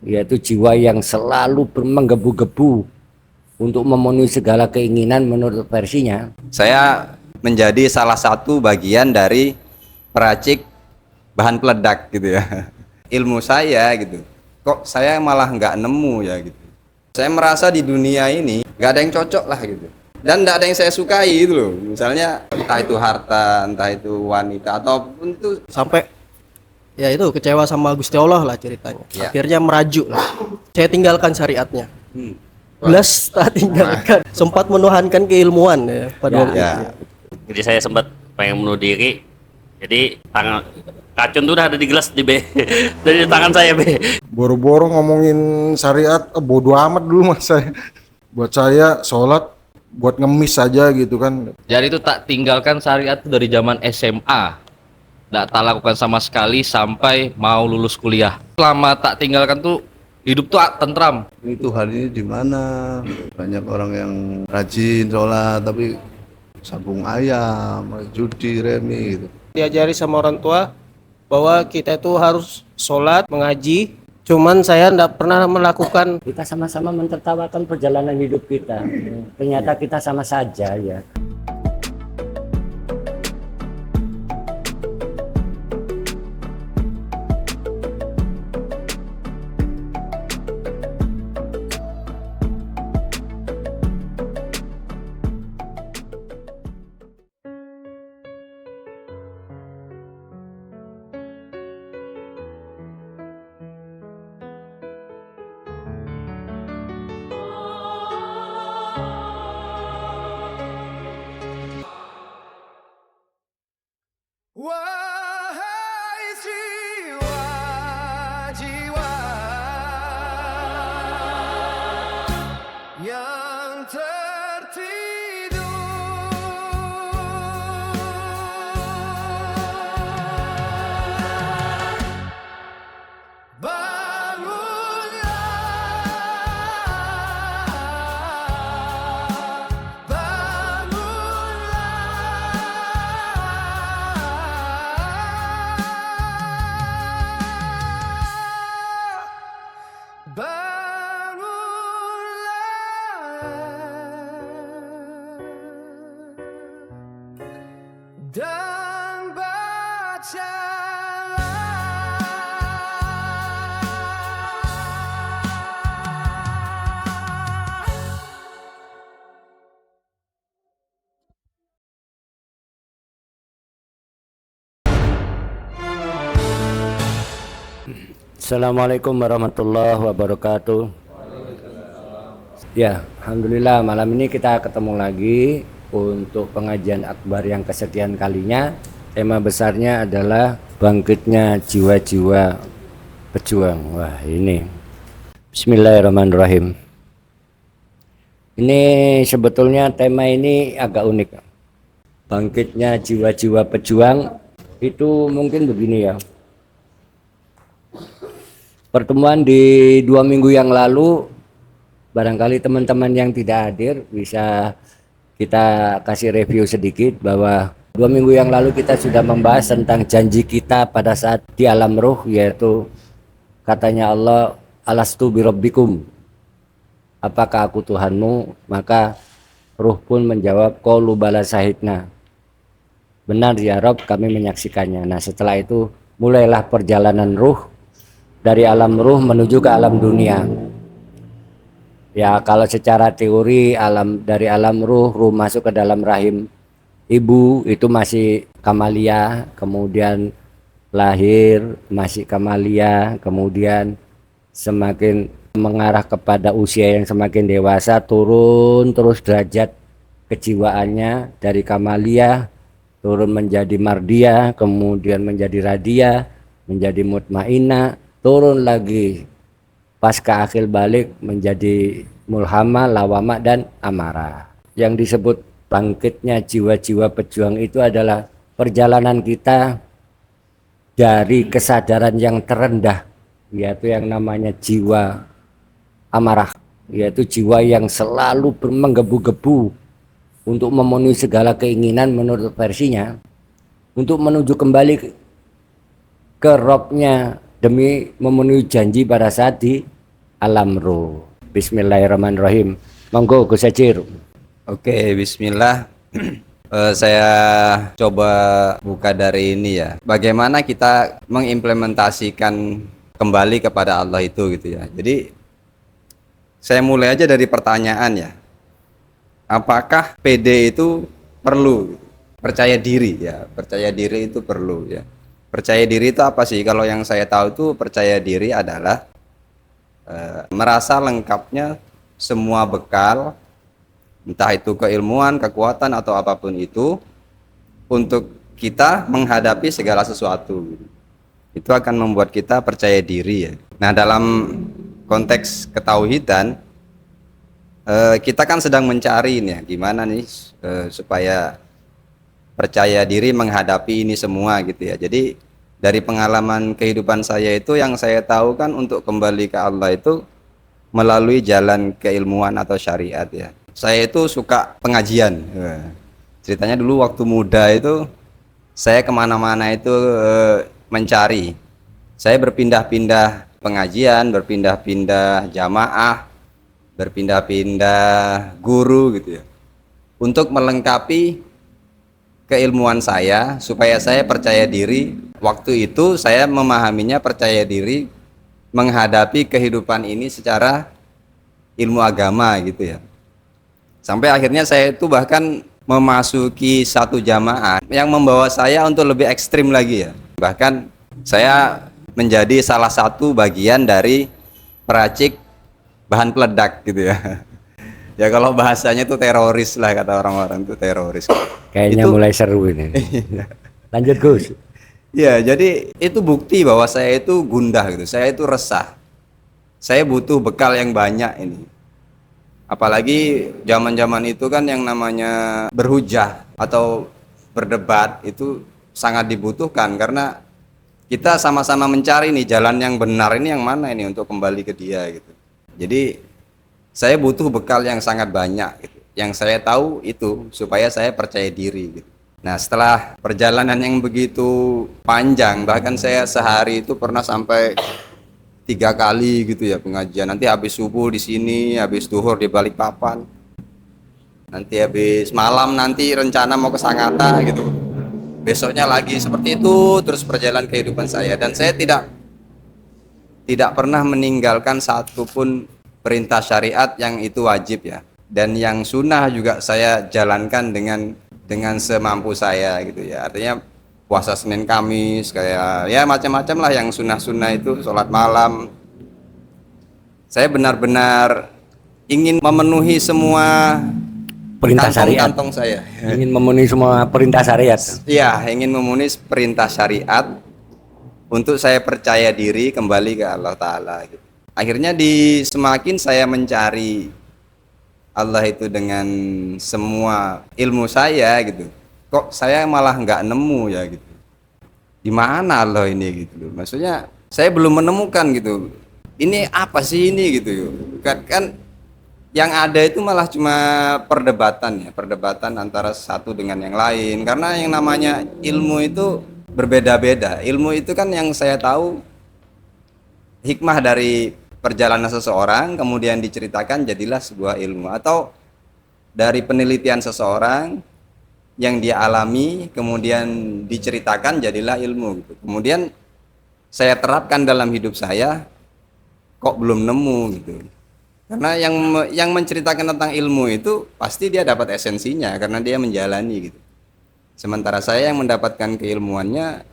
yaitu jiwa yang selalu menggebu-gebu untuk memenuhi segala keinginan menurut versinya. Saya menjadi salah satu bagian dari peracik bahan peledak gitu ya. Ilmu saya gitu, kok saya malah nggak nemu ya gitu. Saya merasa di dunia ini nggak ada yang cocok lah gitu. Dan nggak ada yang saya sukai gitu loh. Misalnya entah itu harta, entah itu wanita, ataupun itu Sampai ya itu kecewa sama Gusti Allah lah ceritanya. Ya. Akhirnya merajuk lah. Saya tinggalkan syariatnya. Belas tak tinggalkan. Sempat menuhankan keilmuan ya pada waktu ya. itu. Jadi saya sempat pengen bunuh diri. Jadi tangan racun tuh udah ada di gelas di B. Dari tangan saya B. Boro-boro ngomongin syariat, bodo amat dulu mas saya. Buat saya sholat buat ngemis saja gitu kan. Jadi itu tak tinggalkan syariat itu dari zaman SMA. Tidak tak lakukan sama sekali sampai mau lulus kuliah. Selama tak tinggalkan tuh hidup tuh tentram. Ini Tuhan ini di mana? Banyak orang yang rajin sholat tapi sabung ayam, judi, remi gitu. Diajari sama orang tua bahwa kita itu harus sholat, mengaji. Cuman saya tidak pernah melakukan. Kita sama-sama mentertawakan perjalanan hidup kita. Ternyata kita sama saja ya. Wahai jiwa-jiwa yang tertidur, bangunlah, dan bacalah. Assalamualaikum warahmatullahi wabarakatuh. Ya, alhamdulillah malam ini kita ketemu lagi untuk pengajian akbar yang kesekian kalinya. Tema besarnya adalah bangkitnya jiwa-jiwa pejuang. Wah, ini Bismillahirrahmanirrahim. Ini sebetulnya tema ini agak unik. Bangkitnya jiwa-jiwa pejuang itu mungkin begini ya. Pertemuan di 2 minggu yang lalu, barangkali teman-teman yang tidak hadir bisa kita kasih review sedikit bahwa 2 minggu yang lalu kita sudah membahas tentang janji kita pada saat di alam ruh, yaitu katanya Allah, alastu birabbikum, apakah aku Tuhanmu? Maka ruh pun menjawab, qalu bala syahidna, benar ya Rob, kami menyaksikannya. Nah setelah itu mulailah perjalanan ruh dari alam ruh menuju ke alam dunia. Ya kalau secara teori dari alam ruh masuk ke dalam rahim ibu itu masih kamalia, kemudian lahir masih kamalia, kemudian semakin mengarah kepada usia yang semakin dewasa, turun terus derajat kejiwaannya dari kamalia turun menjadi mardia, kemudian menjadi radia, menjadi mutmainah, turun lagi pasca akhir balik menjadi mulhama, lawama, dan amarah. Yang disebut bangkitnya jiwa-jiwa pejuang itu adalah perjalanan kita dari kesadaran yang terendah, yaitu yang namanya jiwa amarah, yaitu jiwa yang selalu menggebu-gebu untuk memenuhi segala keinginan menurut versinya, untuk menuju kembali ke robnya demi memenuhi janji pada saat di alam roh. Bismillahirrahmanirrahim. Monggo Gus Hajir. Oke, bismillah. Saya coba buka dari ini ya. Bagaimana kita mengimplementasikan kembali kepada Allah itu gitu ya. Jadi saya mulai aja dari pertanyaan ya. Apakah PD itu perlu? Percaya diri ya. Percaya diri itu perlu ya. Percaya diri itu apa sih? Kalau yang saya tahu itu percaya diri adalah merasa lengkapnya semua bekal, entah itu keilmuan, kekuatan atau apapun itu, untuk kita menghadapi segala sesuatu. Itu akan membuat kita percaya diri ya. Nah, dalam konteks ketauhidan, kita kan sedang mencari nih, gimana nih supaya percaya diri menghadapi ini semua gitu ya. Jadi dari pengalaman kehidupan saya itu, yang saya tahu kan untuk kembali ke Allah itu melalui jalan keilmuan atau syariat ya. Saya itu suka pengajian. Ceritanya dulu waktu muda itu saya kemana-mana itu mencari. Saya berpindah-pindah pengajian, berpindah-pindah jamaah, berpindah-pindah guru gitu ya, untuk melengkapi keilmuan saya supaya saya percaya diri. Waktu itu saya memahaminya percaya diri menghadapi kehidupan ini secara ilmu agama gitu ya. Sampai akhirnya saya itu bahkan memasuki satu jamaah yang membawa saya untuk lebih ekstrim lagi ya. Bahkan saya menjadi salah satu bagian dari peracik bahan peledak gitu ya. Ya kalau bahasanya itu teroris lah, kata orang-orang itu teroris. Kayaknya Itu- mulai seru ini. Lanjut Gus. Ya, jadi itu bukti bahwa saya itu gundah gitu. Saya itu resah. Saya butuh bekal yang banyak ini. Apalagi zaman-zaman itu kan yang namanya berhujah atau berdebat itu sangat dibutuhkan, karena kita sama-sama mencari nih jalan yang benar ini yang mana ini untuk kembali ke dia gitu. Jadi saya butuh bekal yang sangat banyak gitu. Yang saya tahu itu supaya saya percaya diri gitu. Nah, setelah perjalanan yang begitu panjang, bahkan saya sehari itu pernah sampai 3 kali gitu ya pengajian. Nanti habis subuh di sini, habis duhur di Balikpapan, nanti habis malam nanti rencana mau ke Sangatta gitu. Besoknya lagi seperti itu terus perjalanan kehidupan saya, dan saya tidak pernah meninggalkan satupun perintah syariat yang itu wajib ya. Dan yang sunnah juga saya jalankan dengan semampu saya gitu ya. Artinya puasa Senin Kamis, kayak ya macam-macam lah yang sunnah-sunnah itu, sholat malam. Saya benar-benar ingin memenuhi semua Perintah syariat. kantong saya. Ingin memenuhi semua perintah syariat. Iya, ingin memenuhi perintah syariat untuk saya percaya diri kembali ke Allah Ta'ala gitu. Akhirnya semakin saya mencari Allah itu dengan semua ilmu saya gitu, kok saya malah nggak nemu ya gitu. Di mana Allah ini gitu loh. Maksudnya saya belum menemukan gitu. Ini apa sih ini gitu yuk. Kan yang ada itu malah cuma perdebatan ya, perdebatan antara satu dengan yang lain. Karena yang namanya ilmu itu berbeda-beda. Ilmu itu kan yang saya tahu hikmah dari perjalanan seseorang kemudian diceritakan jadilah sebuah ilmu, atau dari penelitian seseorang yang dia alami kemudian diceritakan jadilah ilmu gitu. Kemudian saya terapkan dalam hidup saya, kok belum nemu gitu. Karena yang menceritakan tentang ilmu itu pasti dia dapat esensinya karena dia menjalani gitu. Sementara saya yang mendapatkan keilmuannya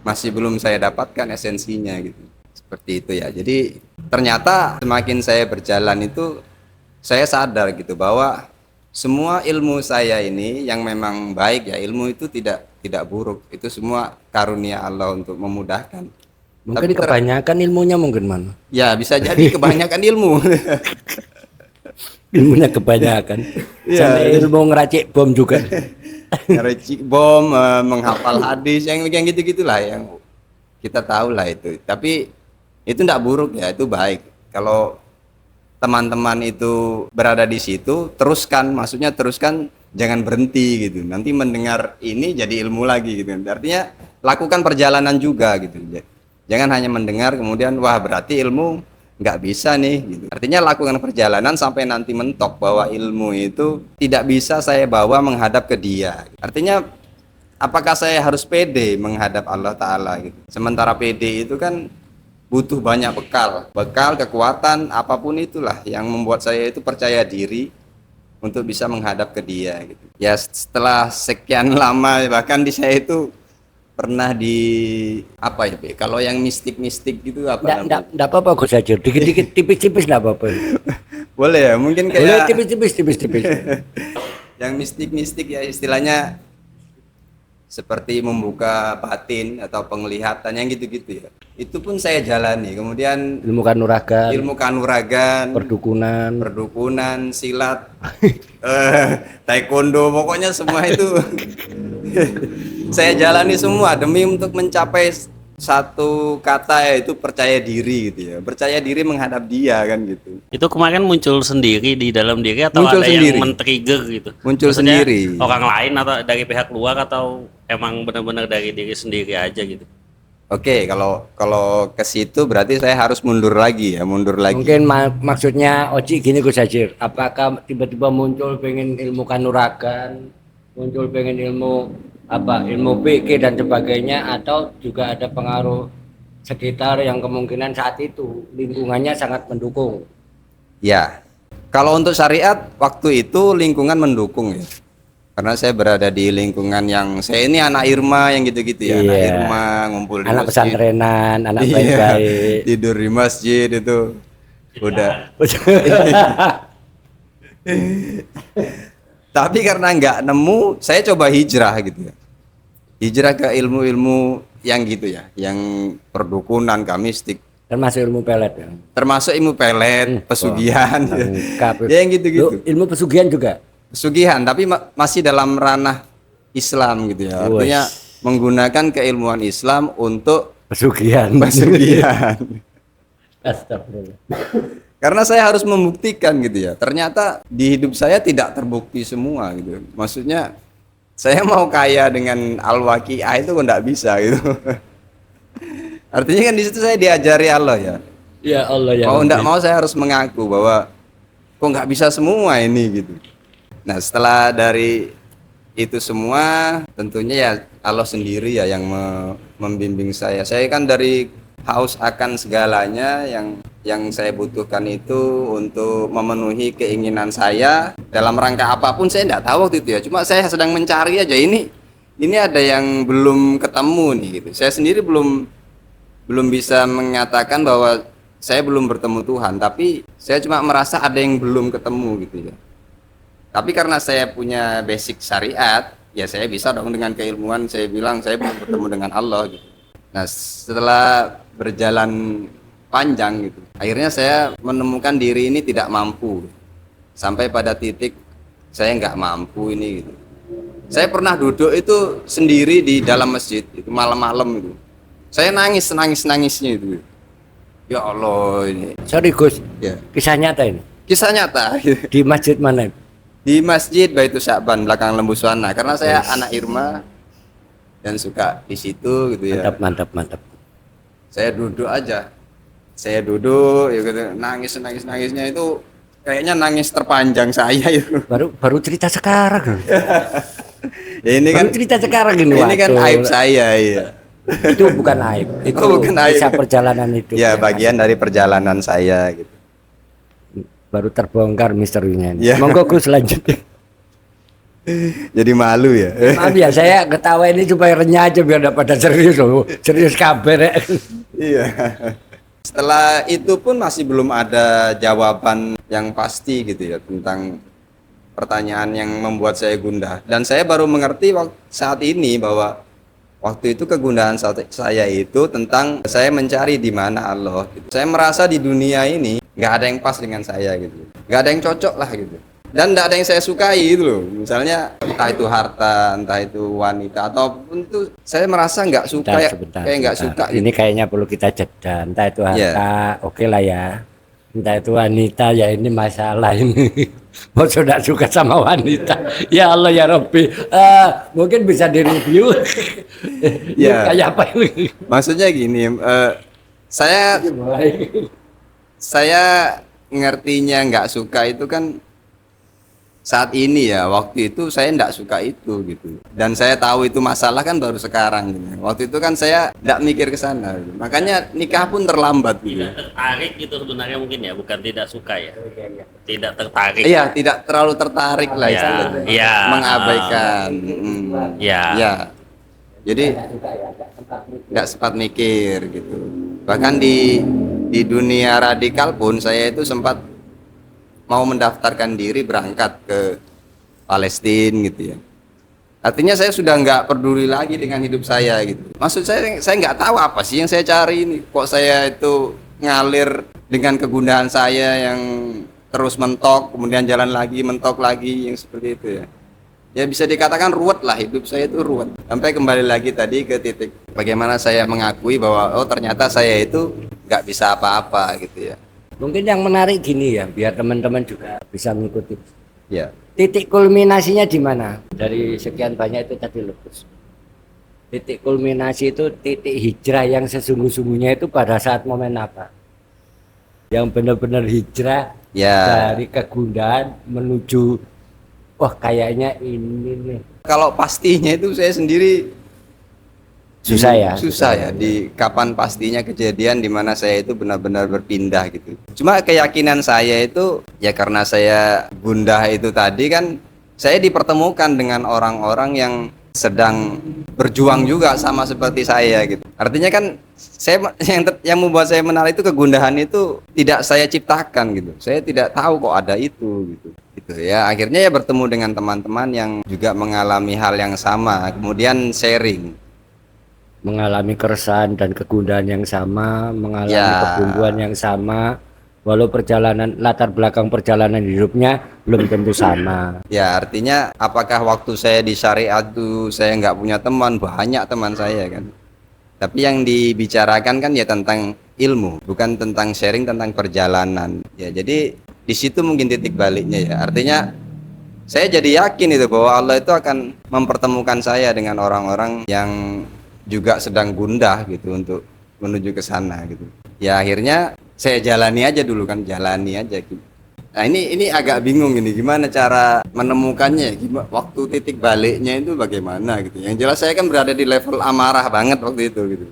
masih belum saya dapatkan esensinya gitu. Seperti itu ya. Jadi ternyata semakin saya berjalan itu saya sadar gitu bahwa semua ilmu saya ini yang memang baik ya, ilmu itu tidak buruk. Itu semua karunia Allah untuk memudahkan. Mungkin kebanyakan ilmunya mungkin mana? Ya, bisa jadi kebanyakan ilmu. Ilmunya kebanyakan. Iya. Sampai ilmu ngeracik bom juga. Ngeracik bom, menghafal hadis, yang gitu-gitulah yang kita tahu lah itu. Tapi itu tidak buruk ya, itu baik. Kalau teman-teman itu berada di situ, teruskan, maksudnya teruskan, jangan berhenti gitu. Nanti mendengar ini jadi ilmu lagi gitu. Artinya lakukan perjalanan juga gitu. Jangan hanya mendengar kemudian wah berarti ilmu nggak bisa nih gitu. Artinya lakukan perjalanan sampai nanti mentok bahwa ilmu itu tidak bisa saya bawa menghadap ke dia. Artinya apakah saya harus pede menghadap Allah Ta'ala gitu. Sementara pede itu kan butuh banyak bekal, kekuatan, apapun itulah yang membuat saya itu percaya diri untuk bisa menghadap ke dia gitu. Ya setelah sekian lama bahkan di saya itu pernah di apa ya Be? Kalau yang mistik-mistik gitu apa namanya? Nggak apa-apa Gus Hajir, dikit-dikit tipis-tipis nggak apa-apa. Boleh ya, mungkin Boleh kayak tipis-tipis. yang mistik-mistik ya istilahnya seperti membuka batin atau penglihatan yang gitu-gitu ya. Itu pun saya jalani. Kemudian Ilmu kanuragan, perdukunan, silat, taekwondo, pokoknya semua itu saya jalani semua demi untuk mencapai satu kata yaitu percaya diri gitu ya. Percaya diri menghadap dia kan gitu. Itu kemarin muncul sendiri di dalam diri atau Muncul ada sendiri. yang men-trigger gitu? Muncul Maksudnya sendiri. Orang lain atau dari pihak luar atau emang benar-benar dari diri sendiri aja gitu? Oke, kalau ke situ berarti saya harus mundur lagi. Mungkin maksudnya Oci gini Gus Hajir, apakah tiba-tiba muncul pengen ilmu kanuragan, muncul pengen ilmu PK dan sebagainya, atau juga ada pengaruh sekitar yang kemungkinan saat itu lingkungannya sangat mendukung? Ya, kalau untuk syariat waktu itu lingkungan mendukung ya. Karena saya berada di lingkungan yang saya ini anak Irma yang gitu-gitu ya, anak Iya. Irma ngumpul di Anak masjid. pesantrenan, anak Iya, baik-baik. tidur di masjid itu udah. Tapi karena nggak nemu, saya coba hijrah gitu ya. Hijrah ke ilmu-ilmu yang gitu ya, yang perdukunan, mistik, Termasuk ilmu pelet ya. termasuk ilmu pelet, pesugihan, Lengkap. ya yang gitu-gitu. Loh, ilmu pesugihan juga. Pesugihan tapi masih dalam ranah Islam gitu ya. Artinya menggunakan keilmuan Islam untuk Pesugihan. pesugihan. Astagfirullah. Karena saya harus membuktikan gitu ya. Ternyata di hidup saya tidak terbukti semua gitu. Maksudnya saya mau kaya dengan al-waqi'ah itu enggak bisa gitu. Artinya kan di situ saya diajari Allah ya. Ya Allah ya. Mau Rabbi. enggak mau saya harus mengaku bahwa kok nggak bisa semua ini gitu. Nah setelah dari itu semua tentunya ya Allah sendiri ya yang membimbing saya. Saya kan dari haus akan segalanya yang saya butuhkan itu untuk memenuhi keinginan saya dalam rangka apapun saya tidak tahu waktu itu ya. Cuma saya sedang mencari aja ini ada yang belum ketemu nih gitu. Saya sendiri belum bisa menyatakan bahwa saya belum bertemu Tuhan, tapi saya cuma merasa ada yang belum ketemu gitu ya. Tapi karena saya punya basic syariat, ya saya bisa dong dengan keilmuan saya bilang saya belum bertemu dengan Allah gitu. Nah setelah berjalan panjang gitu, akhirnya saya menemukan diri ini tidak mampu. Sampai pada titik saya nggak mampu ini gitu. Saya pernah duduk itu sendiri di dalam masjid itu malam-malam itu. Saya nangis-nangisnya itu. Ya Allah ini. Sorry Gus, Ya. kisah nyata ini. Kisah nyata Di masjid mana? di Masjid Baitul Sya'ban belakang Lembu Suwana karena saya anak Irma dan suka di situ gitu ya. Mantap. Saya duduk aja. Saya duduk ya gitu, nangisnya itu kayaknya nangis terpanjang saya itu. Baru cerita sekarang. Ya ini kan Baru cerita sekarang ini. ini kan waduh. aib saya ya. Itu bukan aib. Itu bukan aib. kisah perjalanan itu. Ya bagian dari perjalanan saya gitu. Baru terbongkar misterinya ini. Ya. Monggo Gus lanjut. Jadi malu ya. Maaf ya, saya ketawa ini supaya renyah aja biar enggak pada serius loh. Serius kabar ya. Iya. Setelah itu pun masih belum ada jawaban yang pasti gitu ya tentang pertanyaan yang membuat saya gundah. Dan saya baru mengerti saat ini bahwa waktu itu kegundahan saya itu tentang saya mencari di mana Allah. Gitu. Saya merasa di dunia ini nggak ada yang pas dengan saya gitu, nggak ada yang cocok lah gitu. Dan nggak ada yang saya sukai gitu loh. Misalnya entah itu harta, entah itu wanita ataupun itu saya merasa nggak suka Sebentar, kayak nggak suka. Gitu. Ini kayaknya perlu kita jeda. Entah itu harta, Iya. oke lah ya. Entah itu wanita, ya ini masalah ini. Masa tidak suka sama wanita? Ya Allah ya Rabbi. Mungkin bisa direview. Ya. Kayak apa ini? Maksudnya gini, saya ngertinya nggak suka itu kan saat ini ya, waktu itu saya nggak suka itu gitu, dan saya tahu itu masalah kan baru sekarang gitu. Waktu itu kan saya nggak mikir ke sana gitu. Makanya nikah pun terlambat gitu. Tidak tertarik gitu sebenarnya mungkin ya, bukan tidak suka ya. Tidak tertarik. Iya, tidak terlalu tertarik lah Ya, istilahnya. ya. Mengabaikan. Ya. Ya. Jadi nggak sempat mikir gitu. Bahkan di dunia radikal pun saya itu sempat mau mendaftarkan diri berangkat ke Palestina gitu ya. Artinya saya sudah nggak peduli lagi dengan hidup saya gitu. Maksud saya nggak tahu apa sih yang saya cari ini. Kok saya itu ngalir dengan kegundahan saya yang terus mentok, kemudian jalan lagi, mentok lagi, yang seperti itu ya. Ya bisa dikatakan ruwet lah, hidup saya itu ruwet. Sampai kembali lagi tadi ke titik bagaimana saya mengakui bahwa oh ternyata saya itu nggak bisa apa-apa gitu ya. Mungkin yang menarik gini ya, biar teman-teman juga bisa mengikuti. Ya. Titik kulminasinya di mana? Dari sekian banyak itu tadi lupus. Titik kulminasi itu titik hijrah yang sesungguh-sungguhnya itu pada saat momen apa? Yang benar-benar hijrah Ya. dari kegundahan menuju wah kayaknya ini nih. Kalau pastinya itu saya sendiri Susah ya. Susah ya di kapan pastinya kejadian di mana saya itu benar-benar berpindah gitu. Cuma keyakinan saya itu ya karena saya gundah itu tadi kan saya dipertemukan dengan orang-orang yang sedang berjuang juga sama seperti saya gitu. Artinya kan saya yang membuat saya menarik itu kegundahan itu tidak saya ciptakan gitu. Saya tidak tahu kok ada itu gitu. Gitu ya. Akhirnya ya bertemu dengan teman-teman yang juga mengalami hal yang sama, kemudian sharing. Mengalami keresahan dan kegundahan yang sama, mengalami Ya. kebuntuan yang sama, walau perjalanan latar belakang perjalanan hidupnya belum tentu sama. Ya artinya apakah waktu saya di syariat itu saya nggak punya teman, banyak teman saya kan. Tapi yang dibicarakan kan ya tentang ilmu, bukan tentang sharing tentang perjalanan. Ya jadi di situ mungkin titik baliknya ya. Artinya saya jadi yakin itu bahwa Allah itu akan mempertemukan saya dengan orang-orang yang juga sedang gundah gitu untuk menuju ke sana gitu. Ya akhirnya saya jalani aja dulu kan, jalani aja gitu. Nah ini agak bingung ini gimana cara menemukannya, gimana waktu titik baliknya itu bagaimana gitu. Yang jelas saya kan berada di level amarah banget waktu itu gitu.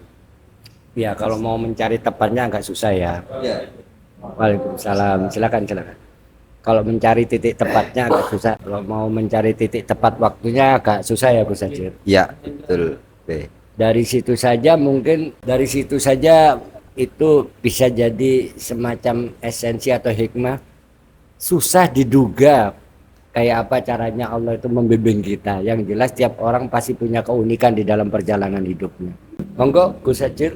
Ya kalau mau mencari tepatnya agak susah ya. Ya. Waalaikumsalam. Silakan. Kalau mencari titik tepatnya agak susah. Kalau mau mencari titik tepat waktunya agak susah ya Bu Sajir. Ya betul. Oke. Dari situ saja itu bisa jadi semacam esensi atau hikmah. Susah diduga kayak apa caranya Allah itu membimbing kita. Yang jelas tiap orang pasti punya keunikan di dalam perjalanan hidupnya. Monggo Gus Sajir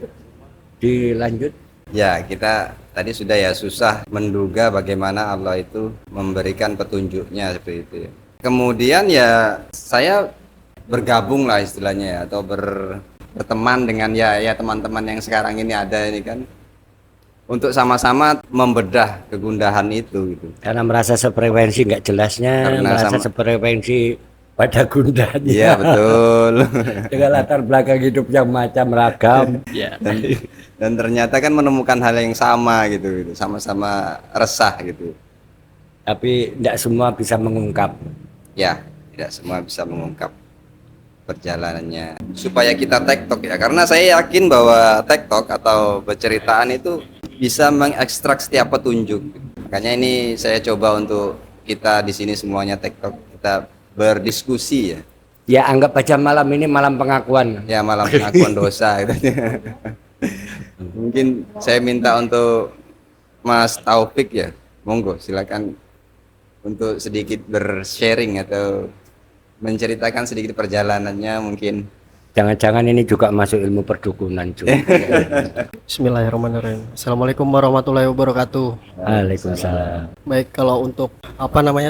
dilanjut. Ya kita tadi sudah ya susah menduga bagaimana Allah itu memberikan petunjuknya seperti itu ya. Kemudian ya saya bergabung lah istilahnya ya, atau berteman dengan ya teman-teman yang sekarang ini ada ini kan untuk sama-sama membedah kegundahan itu gitu. Karena merasa sefrekuensi nggak jelasnya, Karena merasa sama- sefrekuensi pada gundahnya. Iya betul. Dengan latar belakang hidup yang macam ragam. dan ternyata kan menemukan hal yang sama gitu, sama-sama resah gitu. Tapi tidak semua bisa mengungkap. Ya tidak semua bisa mengungkap perjalanannya supaya kita tektok ya, karena saya yakin bahwa tektok atau berceritaan itu bisa mengekstrak setiap petunjuk. Makanya ini saya coba untuk kita di sini semuanya tektok, kita berdiskusi ya. Ya anggap aja malam ini malam pengakuan. Ya malam pengakuan dosa gitu. Mungkin saya minta untuk Mas Taufik ya, monggo silakan untuk sedikit bersharing atau menceritakan sedikit perjalanannya mungkin. Jangan-jangan ini juga masuk ilmu perdukunan juga. Bismillahirrahmanirrahim. Assalamualaikum warahmatullahi wabarakatuh. Waalaikumsalam. Baik, kalau untuk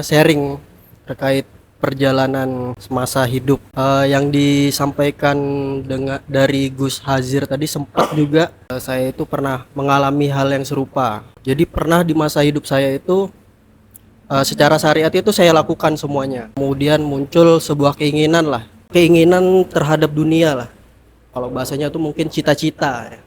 sharing terkait perjalanan semasa hidup yang disampaikan dari Gus Hazir tadi, sempat juga saya itu pernah mengalami hal yang serupa. Jadi pernah di masa hidup saya itu secara syariat itu saya lakukan semuanya. Kemudian muncul sebuah keinginan lah, keinginan terhadap dunia lah. Kalau bahasanya itu mungkin cita-cita ya.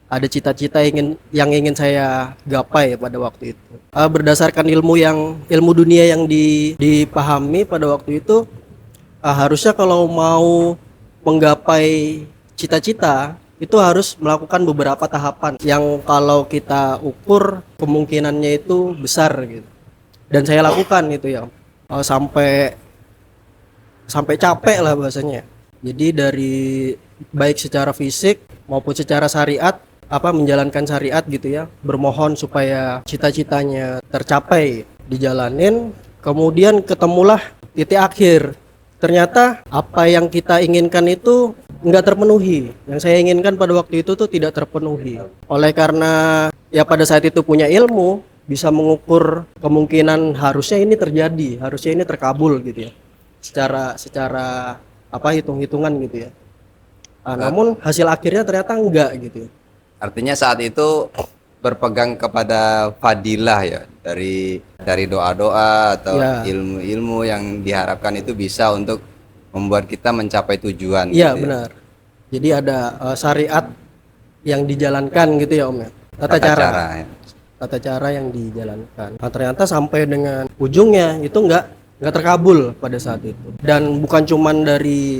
Ada cita-cita yang ingin saya gapai pada waktu itu. Berdasarkan ilmu dunia yang dipahami pada waktu itu, harusnya kalau mau menggapai cita-cita itu harus melakukan beberapa tahapan yang kalau kita ukur kemungkinannya itu besar gitu. Dan saya lakukan itu ya, sampai capek lah bahasanya. Jadi dari baik secara fisik maupun secara syariat, menjalankan syariat gitu ya, bermohon supaya cita-citanya tercapai, dijalanin, kemudian ketemulah titik akhir. Ternyata apa yang kita inginkan itu nggak terpenuhi. Yang saya inginkan pada waktu itu tuh tidak terpenuhi. Oleh karena ya pada saat itu punya ilmu, bisa mengukur kemungkinan harusnya ini terjadi, harusnya ini terkabul gitu ya. Secara hitung-hitungan gitu ya. Namun hasil akhirnya ternyata enggak gitu. Artinya saat itu berpegang kepada fadilah ya, dari doa-doa atau Ya. ilmu-ilmu yang diharapkan itu bisa untuk membuat kita mencapai tujuan. Iya gitu ya. benar. Jadi ada syariat yang dijalankan gitu ya Om ya. Tata cara ya. tata cara yang dijalankan. Nah, ternyata sampai dengan ujungnya itu enggak terkabul pada saat itu. Dan bukan cuman dari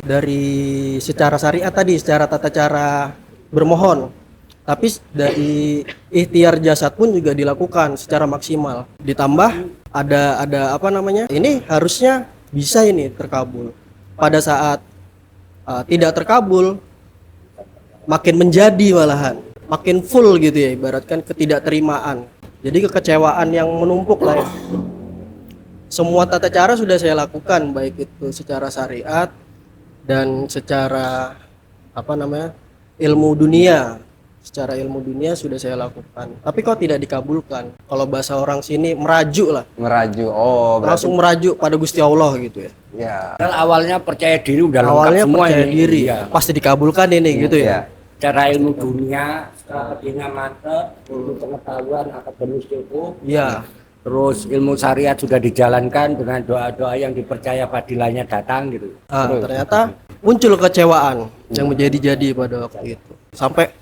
secara syariat tadi, secara tata cara bermohon, tapi dari ikhtiar jasad pun juga dilakukan secara maksimal. Ditambah ada ini harusnya bisa ini terkabul. Pada saat tidak terkabul, makin menjadi malahan, makin full gitu ya, ibaratkan ketidakterimaan. Jadi kekecewaan yang menumpuk lah ya. Semua tata cara sudah saya lakukan, baik itu secara syariat dan secara ilmu dunia. Secara ilmu dunia sudah saya lakukan, tapi kok tidak dikabulkan. Kalau bahasa orang sini merajuk lah, Meraju. Oh, berarti langsung merajuk pada Gusti Allah gitu ya. ya. Padahal awalnya percaya diri udah lengkap Awalnya semua percaya ini. diri, Iya. pasti dikabulkan ini gitu ya. Ya. Cara ilmu dunia, strateginya mantap, ilmu pengetahuan akademis cukup. Iya. Terus ilmu syariat sudah dijalankan dengan doa-doa yang dipercaya fadilahnya datang gitu. Ternyata muncul kecewaan yang menjadi-jadi pada waktu itu. Sampai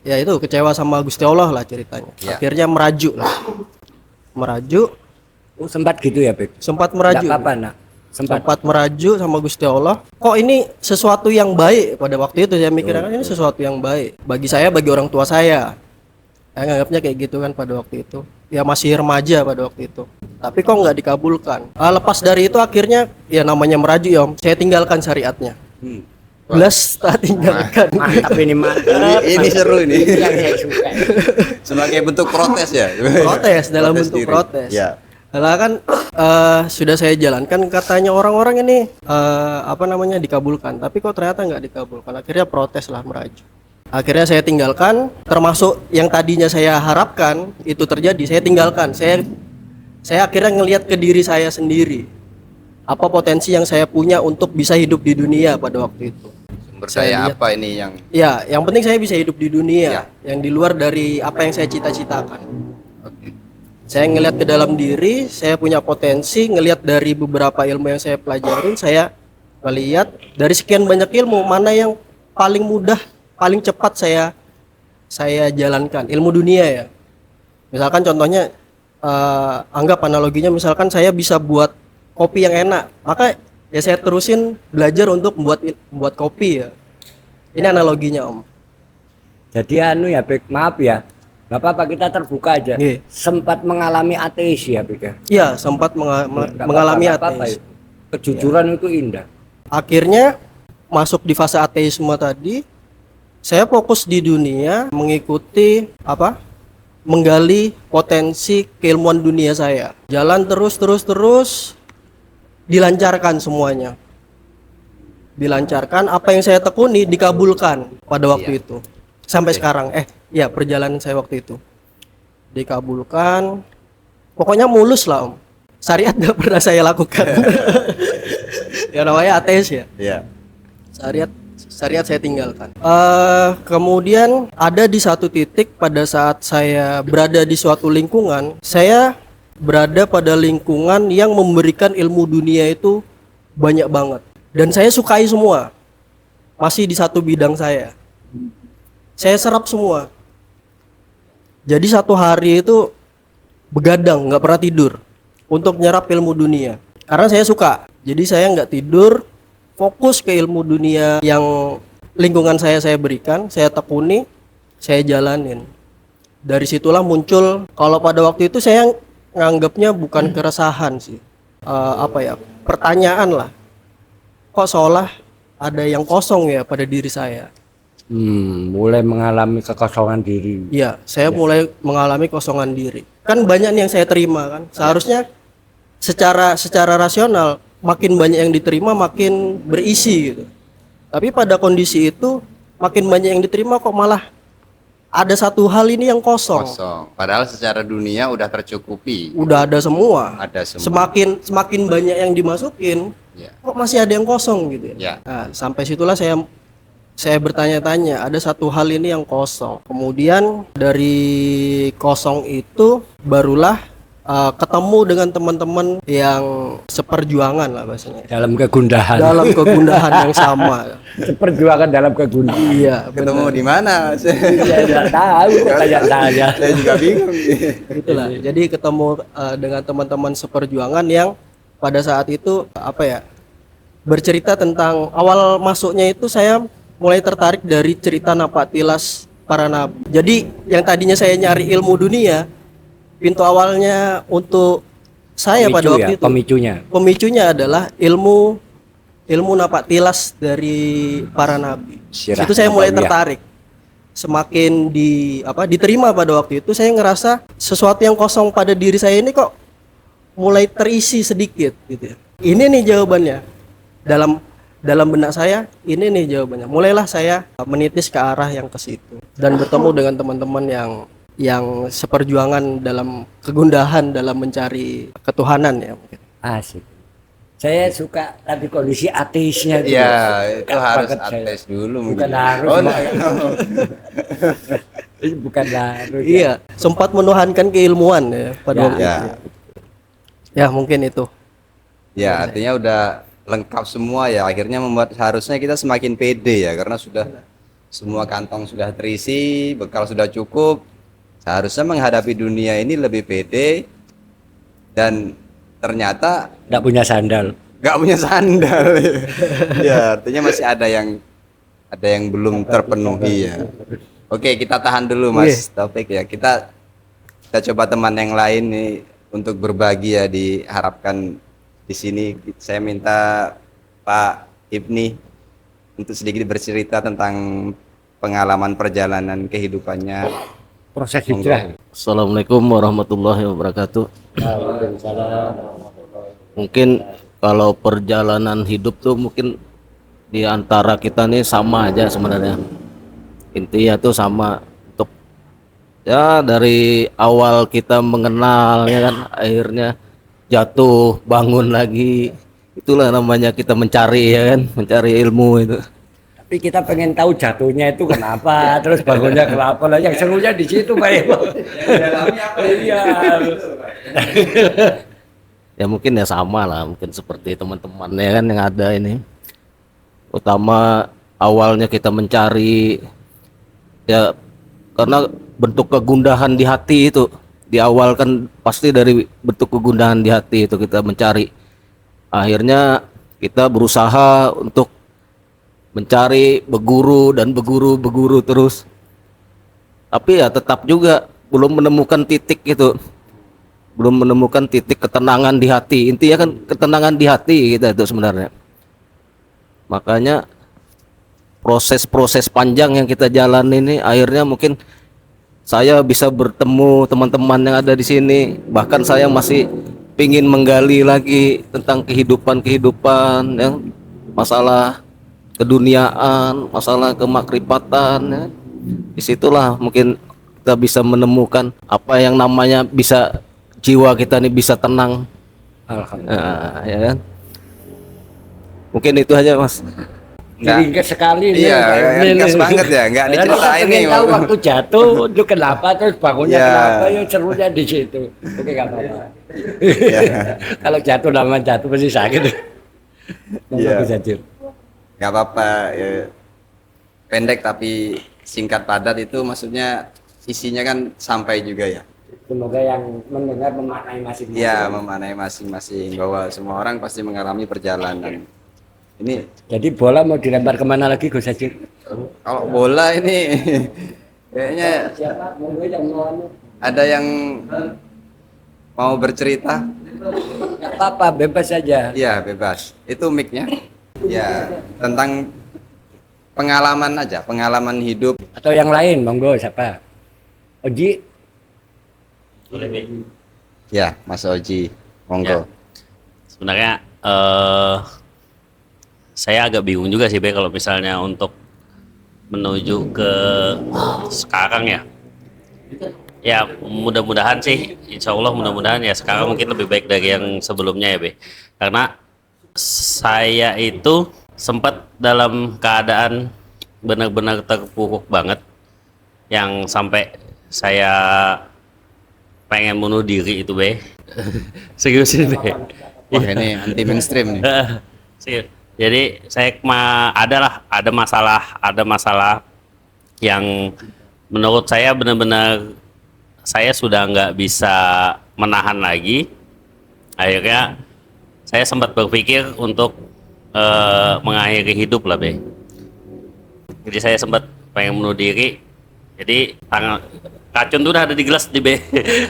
ya itu kecewa sama Gusti Allah lah ceritanya. Ya. Akhirnya merajuk lah. Merajuk, Oh, sempat gitu ya, Beb? sempat Enggak merajuk. apa-apa, Nak. Sempat merajuk sama Gusti Allah. Kok ini sesuatu yang baik pada waktu itu saya mikirkan ini sesuatu yang baik bagi saya, bagi orang tua saya. Saya nganggapnya kayak gitu kan pada waktu itu. Ya masih remaja pada waktu itu. Tapi kok nggak dikabulkan. Lepas dari itu akhirnya ya namanya merajuk ya Om. Saya tinggalkan syariatnya. Belas tak tinggalkan. Mantap ini, mantap. Ini seru ini. Ini yang saya suka. Sebagai bentuk protes ya. Protes dalam bentuk diri. protes. Ya. Lah kan sudah saya jalankan, katanya orang-orang ini dikabulkan, tapi kok ternyata nggak dikabulkan. Akhirnya protes lah, merajuk. Akhirnya saya tinggalkan, termasuk yang tadinya saya harapkan itu terjadi, saya tinggalkan. Saya akhirnya ngelihat ke diri saya sendiri, apa potensi yang saya punya untuk bisa hidup di dunia pada waktu itu. Sumber Saya daya lihat. apa ini yang Ya, yang penting saya bisa hidup di dunia, Ya. yang di luar dari apa yang saya cita-citakan. Oke. Saya ngelihat ke dalam diri, saya punya potensi, ngelihat dari beberapa ilmu yang saya pelajarin, saya melihat dari sekian banyak ilmu mana yang paling mudah, paling cepat saya jalankan, ilmu dunia ya. Misalkan contohnya anggap analoginya, misalkan saya bisa buat kopi yang enak, maka ya saya terusin belajar untuk membuat kopi ya. Ini analoginya Om. Jadi ya, Beb, maaf ya. Gak apa-apa, kita terbuka aja. Iya. Sempat mengalami ateis ya, Beb ya? Iya, sempat Nggak mengalami apa-apa, nggak apa-apa ateis. itu. Kejujuran itu indah. Akhirnya masuk di fase ateisme tadi, saya fokus di dunia, mengikuti menggali potensi keilmuan dunia saya. Jalan terus dilancarkan semuanya. Dilancarkan, apa yang saya tekuni dikabulkan pada waktu itu. Sampai sekarang perjalanan saya waktu itu dikabulkan. Pokoknya mulus lah Om. Syariat gak pernah saya lakukan. Ya namanya ateis ya. Ya. Syariat saya tinggalkan. Kemudian ada di satu titik pada saat saya berada di suatu lingkungan, saya berada pada lingkungan yang memberikan ilmu dunia itu banyak banget. Dan saya sukai semua. Masih di satu bidang saya. Saya serap semua. Jadi satu hari itu begadang, nggak pernah tidur untuk nyerap ilmu dunia. Karena saya suka. Jadi saya nggak tidur, fokus ke ilmu dunia yang lingkungan saya berikan, saya tekuni, saya jalanin. Dari situlah muncul, kalau pada waktu itu saya nganggapnya bukan keresahan sih, pertanyaan lah. Kok seolah ada yang kosong ya pada diri saya. Mulai mengalami kekosongan diri. Iya, saya mulai mengalami kosongan diri. Kan banyak nih yang saya terima kan. Seharusnya secara rasional makin banyak yang diterima makin berisi gitu. Tapi pada kondisi itu makin banyak yang diterima kok malah ada satu hal ini yang kosong. Padahal secara dunia udah tercukupi. Udah ada semua. Ada semua. Semakin banyak yang dimasukin, Ya. kok masih ada yang kosong gitu ya. Ya. Nah, sampai situlah saya bertanya-tanya, ada satu hal ini yang kosong. Kemudian dari kosong itu barulah ketemu dengan teman-teman yang seperjuangan lah bahasanya. Dalam kegundahan. Dalam kegundahan yang sama. Seperjuangan dalam kegundahan. Iya, Ketemu di mana? Saya nggak tahu kok kayak saya. Saya juga bingung. itulah. Jadi ketemu dengan teman-teman seperjuangan yang pada saat itu bercerita tentang awal masuknya itu saya mulai tertarik dari cerita Napaktilas para nabi. Jadi yang tadinya saya nyari ilmu dunia, pintu awalnya untuk saya pada waktu itu pemicunya adalah ilmu Napaktilas dari para nabi. Sirah Itu saya mulai Nabawiyah. tertarik. Semakin diterima pada waktu itu, saya ngerasa sesuatu yang kosong pada diri saya ini kok mulai terisi sedikit gitu ya. Ini nih jawabannya. Dalam benak saya, ini nih jawabannya. Mulailah saya menitis ke arah yang ke situ dan bertemu dengan teman-teman yang seperjuangan dalam kegundahan dalam mencari ketuhanan ya mungkin. Asik. Saya suka tadi kondisi ateisnya gitu. Ya, itu Suka harus banget saya. ateis dulu Bukan mungkin. harus. Oh, Pak. Bukan harus. Iya, sempat menuhankan keilmuan ya pada Ya. waktu Ya. itu. Ya, mungkin itu. Ya, artinya udah lengkap semua ya. Akhirnya membuat harusnya kita semakin pede ya, karena sudah semua kantong sudah terisi, bekal sudah cukup. Seharusnya menghadapi dunia ini lebih pede dan ternyata Nggak punya sandal. nggak punya sandal. Ya, artinya masih ada yang belum terpenuhi ya. Oke, kita tahan dulu Mas Taufik ya. Kita coba teman yang lain nih untuk berbagi ya, diharapkan di sini. Saya minta Pak Ibni untuk sedikit bercerita tentang pengalaman perjalanan kehidupannya. Proses hijrah. Assalamualaikum warahmatullahi wabarakatuh. Mungkin kalau perjalanan hidup tuh mungkin di antara kita nih sama aja sebenarnya. Intinya tuh sama, untuk ya dari awal kita mengenal ya kan, akhirnya jatuh bangun lagi. Itulah namanya kita mencari ya kan, mencari ilmu itu. Tapi kita pengen tahu jatuhnya itu kenapa, terus bangunnya kenapa lah. Yang serunya di situ Pak Ibu. Iya. Ya mungkin ya sama lah, mungkin seperti teman-temannya kan yang ada ini. Utama awalnya kita mencari ya karena bentuk kegundahan di hati itu. Di awal kan pasti dari bentuk kegundahan di hati itu kita mencari. Akhirnya kita berusaha untuk mencari, berguru terus. Tapi ya tetap juga belum menemukan titik itu. Belum menemukan titik ketenangan di hati. Intinya kan ketenangan di hati kita itu sebenarnya. Makanya proses-proses panjang yang kita jalani ini akhirnya mungkin saya bisa bertemu teman-teman yang ada di sini. Bahkan saya masih ingin menggali lagi tentang kehidupan ya, masalah keduniaan, masalah kemakrifatan ya. Disitulah mungkin kita bisa menemukan apa yang namanya bisa jiwa kita nih bisa tenang. Alhamdulillah. Ya kan? Mungkin itu aja Mas. Ringkas sekali nih. Iya, Pak. ringkas banget ya, nggak Karena diceritain kita nih. pengen tahu waktu jatuh itu kenapa, terus bangunnya Iya. kenapa, ya serunya di situ. Oke, nggak apa-apa. Iya. Kalau jatuh namanya jatuh pasti sakit. Iya. Bagus aja. Nggak apa-apa, ya. Pendek tapi singkat padat itu maksudnya isinya kan sampai juga ya. Semoga yang mendengar memaknai masing-masing. Iya, memaknai masing-masing bahwa semua orang pasti mengalami perjalanan. Ini Jadi bola mau dilempar kemana lagi Gus Haji? kalau bola ini kayaknya Siapa? Monggo yang mau anu. ada yang mau bercerita. Nggak apa-apa, bebas saja. Iya, bebas. Itu mic-nya. Ya, tentang pengalaman aja, pengalaman hidup. Atau yang lain, monggo siapa? Oji, Boleh, Be. Ya, Mas Oji, monggo. Sebenarnya saya agak bingung juga sih Be kalau misalnya untuk menuju ke sekarang ya. Ya mudah-mudahan sih, insya Allah mudah-mudahan ya sekarang mungkin lebih baik dari yang sebelumnya ya Be. Karena saya itu sempat dalam keadaan benar-benar terpuruk banget, yang sampai saya pengen bunuh diri itu Be. Serius ini Be. Wah, ini anti mainstream nih. Serius. Jadi saya ada masalah yang menurut saya benar-benar saya sudah nggak bisa menahan lagi. Akhirnya saya sempat berpikir untuk mengakhiri hidup lah Be. Jadi saya sempat pengen bunuh diri. Jadi racun tuh udah ada di gelas di Be,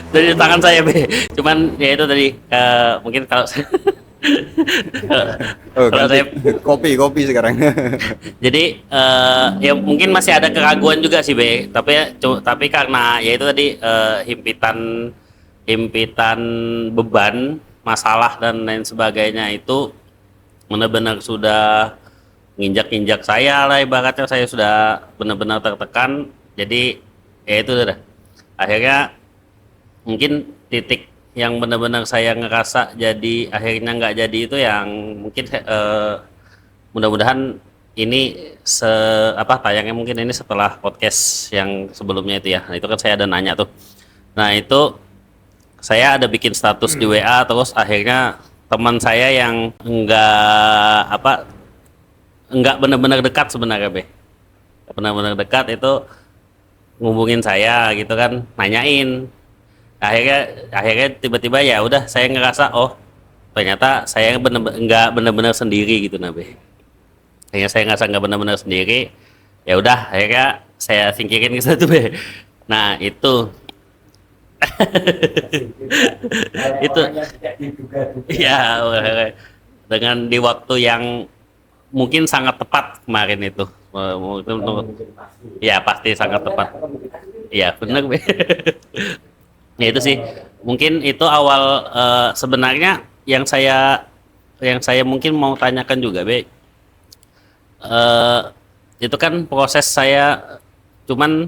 dari tangan saya Be. Cuman ya itu tadi mungkin kalau Oh, kalau ganti. Kopi sekarang. jadi ya mungkin masih ada keraguan juga sih Be, tapi karena ya itu tadi himpitan beban, masalah dan lain sebagainya itu benar-benar sudah nginjak-injak saya lah, ibaratnya saya sudah benar-benar tertekan. Jadi ya itu dah. Akhirnya mungkin titik yang benar-benar saya ngerasa jadi akhirnya nggak jadi itu yang mungkin mudah-mudahan ini tayangnya mungkin ini setelah podcast yang sebelumnya itu ya. Nah, itu kan saya ada nanya tuh. Nah itu saya ada bikin status di WA, terus akhirnya teman saya yang enggak benar-benar dekat sebenarnya Be, benar-benar dekat itu ngubungin saya gitu kan, nanyain. Akhirnya tiba-tiba ya udah saya ngerasa oh ternyata saya nggak benar-benar sendiri gitu Be. Akhirnya saya ngerasa nggak benar-benar sendiri. Ya udah akhirnya saya singkirin ke situ Be. Nah itu itu ya dengan di waktu yang mungkin sangat tepat kemarin itu. Ya pasti sangat tepat. Ya benar Be. Ya itu sih mungkin itu awal sebenarnya yang saya mungkin mau tanyakan juga Be, itu kan proses saya, cuman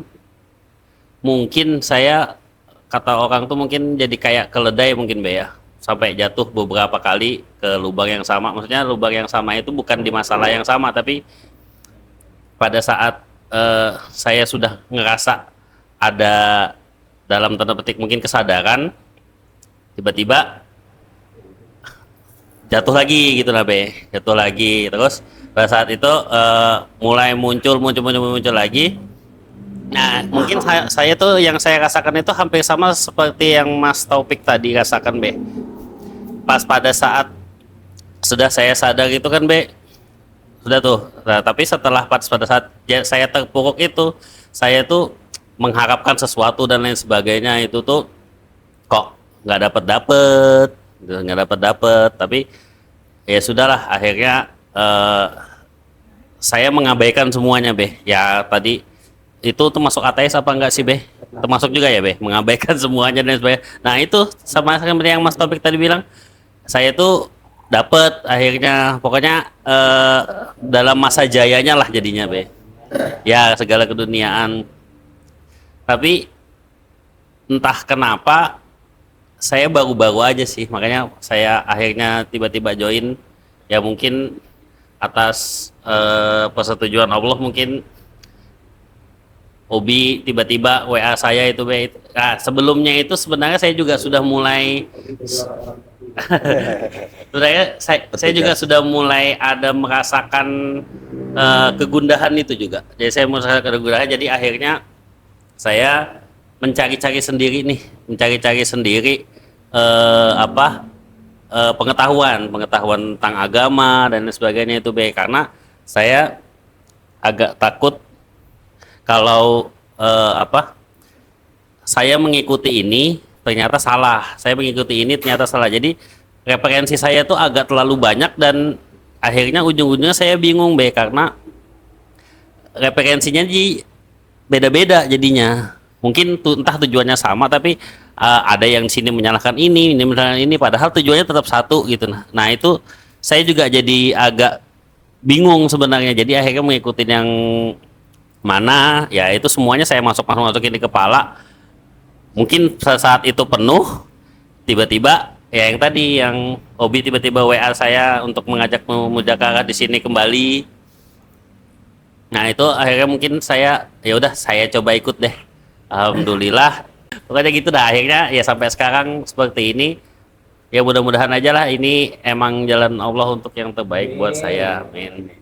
mungkin saya kata orang tuh mungkin jadi kayak keledai mungkin Be ya, sampai jatuh beberapa kali ke lubang yang sama. Maksudnya lubang yang sama itu bukan di masalah yang sama, tapi pada saat saya sudah ngerasa ada dalam tanda petik mungkin kesadaran, tiba-tiba jatuh lagi gitu lah Be, jatuh lagi. Terus pada saat itu mulai muncul lagi. Nah mungkin saya tuh yang saya rasakan itu hampir sama seperti yang Mas Taufik tadi rasakan Be. Pas pada saat sudah saya sadar itu kan Be, sudah tuh. Nah, tapi pada saat saya terpuruk itu, saya tuh mengharapkan sesuatu dan lain sebagainya, itu tuh kok nggak dapet, tapi ya sudahlah, akhirnya saya mengabaikan semuanya Be. Ya tadi itu termasuk ateis apa enggak sih Be? Termasuk juga ya Be, mengabaikan semuanya dan sebagainya. Nah itu sama seperti yang Mas Topik tadi bilang, saya tuh dapet akhirnya, pokoknya dalam masa jayanya lah jadinya Be. Ya segala keduniaan. Tapi entah kenapa saya baru-baru aja sih, makanya saya akhirnya tiba-tiba join. Ya mungkin atas persetujuan Allah mungkin Obi tiba-tiba WA saya itu. Nah, sebelumnya itu sebenarnya saya juga sudah mulai sebenarnya saya juga sudah mulai ada merasakan kegundahan itu juga. Jadi saya merasakan kegundahan, jadi akhirnya saya mencari-cari sendiri nih, pengetahuan tentang agama dan sebagainya itu karena saya agak takut kalau saya mengikuti ini ternyata salah. Jadi referensi saya tuh agak terlalu banyak dan akhirnya ujung-ujungnya saya bingung karena referensinya beda-beda jadinya. Mungkin entah tujuannya sama tapi ada yang di sini menyalahkan ini menyalahkan ini, padahal tujuannya tetap satu gitu. Nah itu saya juga jadi agak bingung sebenarnya. Jadi akhirnya mengikuti yang mana ya itu semuanya saya masukin di kepala. Mungkin saat itu penuh, tiba-tiba ya yang tadi yang Obi tiba-tiba WA saya untuk mengajak Mujakarta di sini kembali. Nah itu akhirnya mungkin saya ya udah saya coba ikut deh. Alhamdulillah. Pokoknya gitu dah, akhirnya ya sampai sekarang seperti ini. Ya mudah-mudahan aja lah ini emang jalan Allah untuk yang terbaik buat saya. Amin.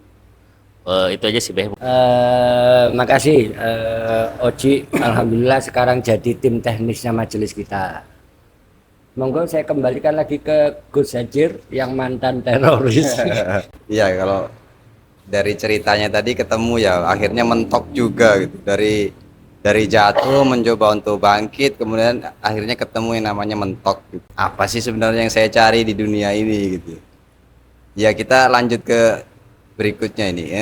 Itu aja sih Beh. Makasih Oji, alhamdulillah sekarang jadi tim teknisnya majelis kita. Monggo saya kembalikan lagi ke Gus Hajir yang mantan teroris. Iya, kalau dari ceritanya tadi ketemu ya akhirnya mentok juga gitu. Dari jatuh mencoba untuk bangkit, kemudian akhirnya ketemu yang namanya mentok gitu. Apa sih sebenarnya yang saya cari di dunia ini gitu. Ya kita lanjut ke berikutnya ini.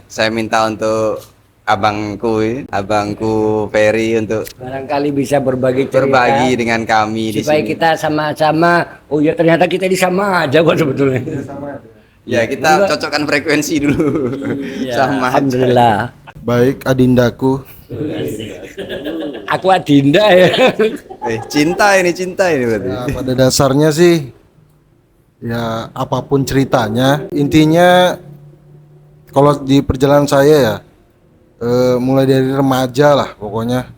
Saya minta untuk abangku Ferry untuk Barangkali bisa berbagi cerita, dengan kami di supaya sini. kita sama-sama. Oh ya ternyata kita di sama aja kok sebetulnya. Ya kita cocokkan frekuensi dulu. Ya, Sama aja. alhamdulillah. Baik Adindaku, Aku Adinda ya. Cinta ini berarti. ya, pada dasarnya sih ya apapun ceritanya, intinya kalau di perjalanan saya ya mulai dari remaja lah pokoknya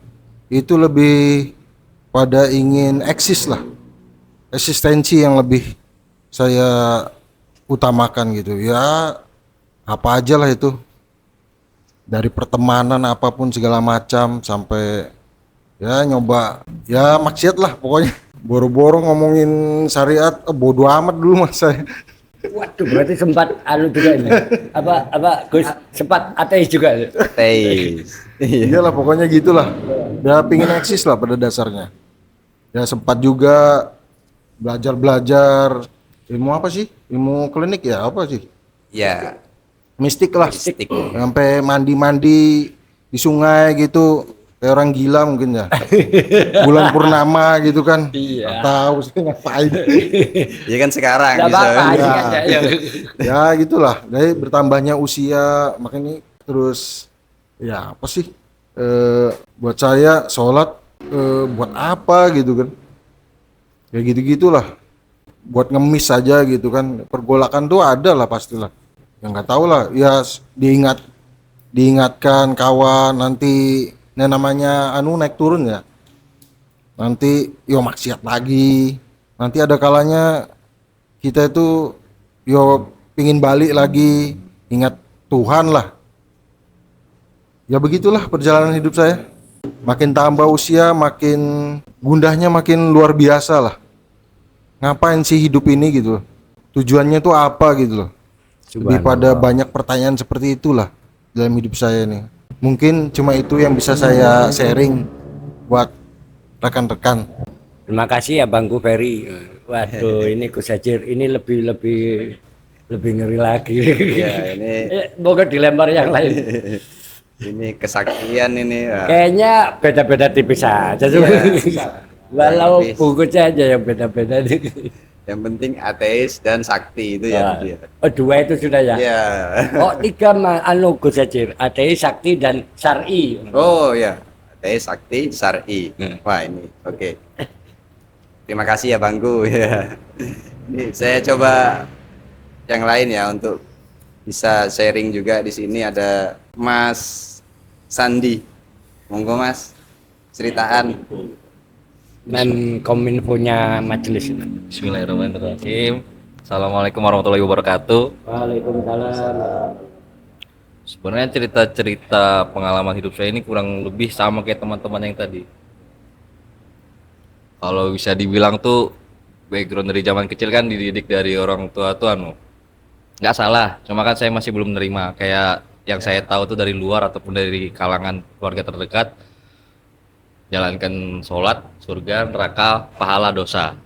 itu lebih pada ingin eksis lah, eksistensi yang lebih saya utamakan gitu ya, apa aja lah itu, dari pertemanan apapun segala macam sampai ya nyoba ya maksiat lah pokoknya, boro-boro ngomongin syariat bodo amat dulu mas saya. Waduh, berarti sempat juga ini. Apa Gus sempat ateis juga. Teis. Iyalah pokoknya gitulah. Ya pingin eksis lah pada dasarnya. Ya sempat juga belajar ilmu apa sih? Ilmu klinik ya apa sih? Ya, Mistik lah. mistik. Sampai mandi-mandi di sungai gitu. Kayak orang gila mungkin ya. Bulan purnama gitu kan. Iya. Tahu sih ngapain. Ya kan sekarang Enggak bisa. apa-apa. Ya. Ya. Ya gitulah. Dari bertambahnya usia makanya terus ya apa sih? Buat saya sholat buat apa gitu kan? Ya gitu-gitulah. Buat ngemis saja gitu kan. Pergolakan tuh ada lah pastilah. Ya nggak tahu lah. Ya diingatkan kawan nanti namanya naik turun ya. Nanti yo maksiat lagi. Nanti ada kalanya kita itu yo pingin balik lagi, ingat Tuhan lah. Ya begitulah perjalanan hidup saya. Makin tambah usia, makin gundahnya makin luar biasa lah. Ngapain sih hidup ini gitu loh. Tujuannya tuh apa gitu loh. Lebih pada banyak pertanyaan seperti itulah dalam hidup saya nih. Mungkin cuma itu yang bisa saya sharing buat rekan-rekan. Terima kasih ya Bangku Ferry. Waduh, ini Gus Hajir ini lebih ngeri lagi. Ya, ini Moga dilempar yang lain. ini kesaktian ini. Ya. Kayaknya beda-beda tipis aja tuh. Walau tipis. bungkusnya aja yang beda-beda. Yang penting ateis dan sakti itu ya. Dia. Oh, dua itu sudah ya. Ya. Oh, tiga Gus Hajir, ateis, sakti dan syar'i. Oh ya, ateis, sakti, syar'i. Wah ini, oke. Terima kasih ya Bangku. Ya. Ini saya coba yang lain ya untuk bisa sharing juga di sini. Ada Mas Sandi, monggo Mas, ceritaan. Menkominfonya majelis. Bismillahirrahmanirrahim. Assalamualaikum warahmatullahi wabarakatuh. Waalaikumsalam. Sebenarnya cerita-cerita pengalaman hidup saya ini kurang lebih sama kayak teman-teman yang tadi. Kalau bisa dibilang tuh background dari zaman kecil kan dididik dari orang tua tuh nggak salah, cuma kan saya masih belum menerima kayak yang saya tahu tuh dari luar ataupun dari kalangan keluarga terdekat, jalankan sholat, surga, neraka, pahala, dosa.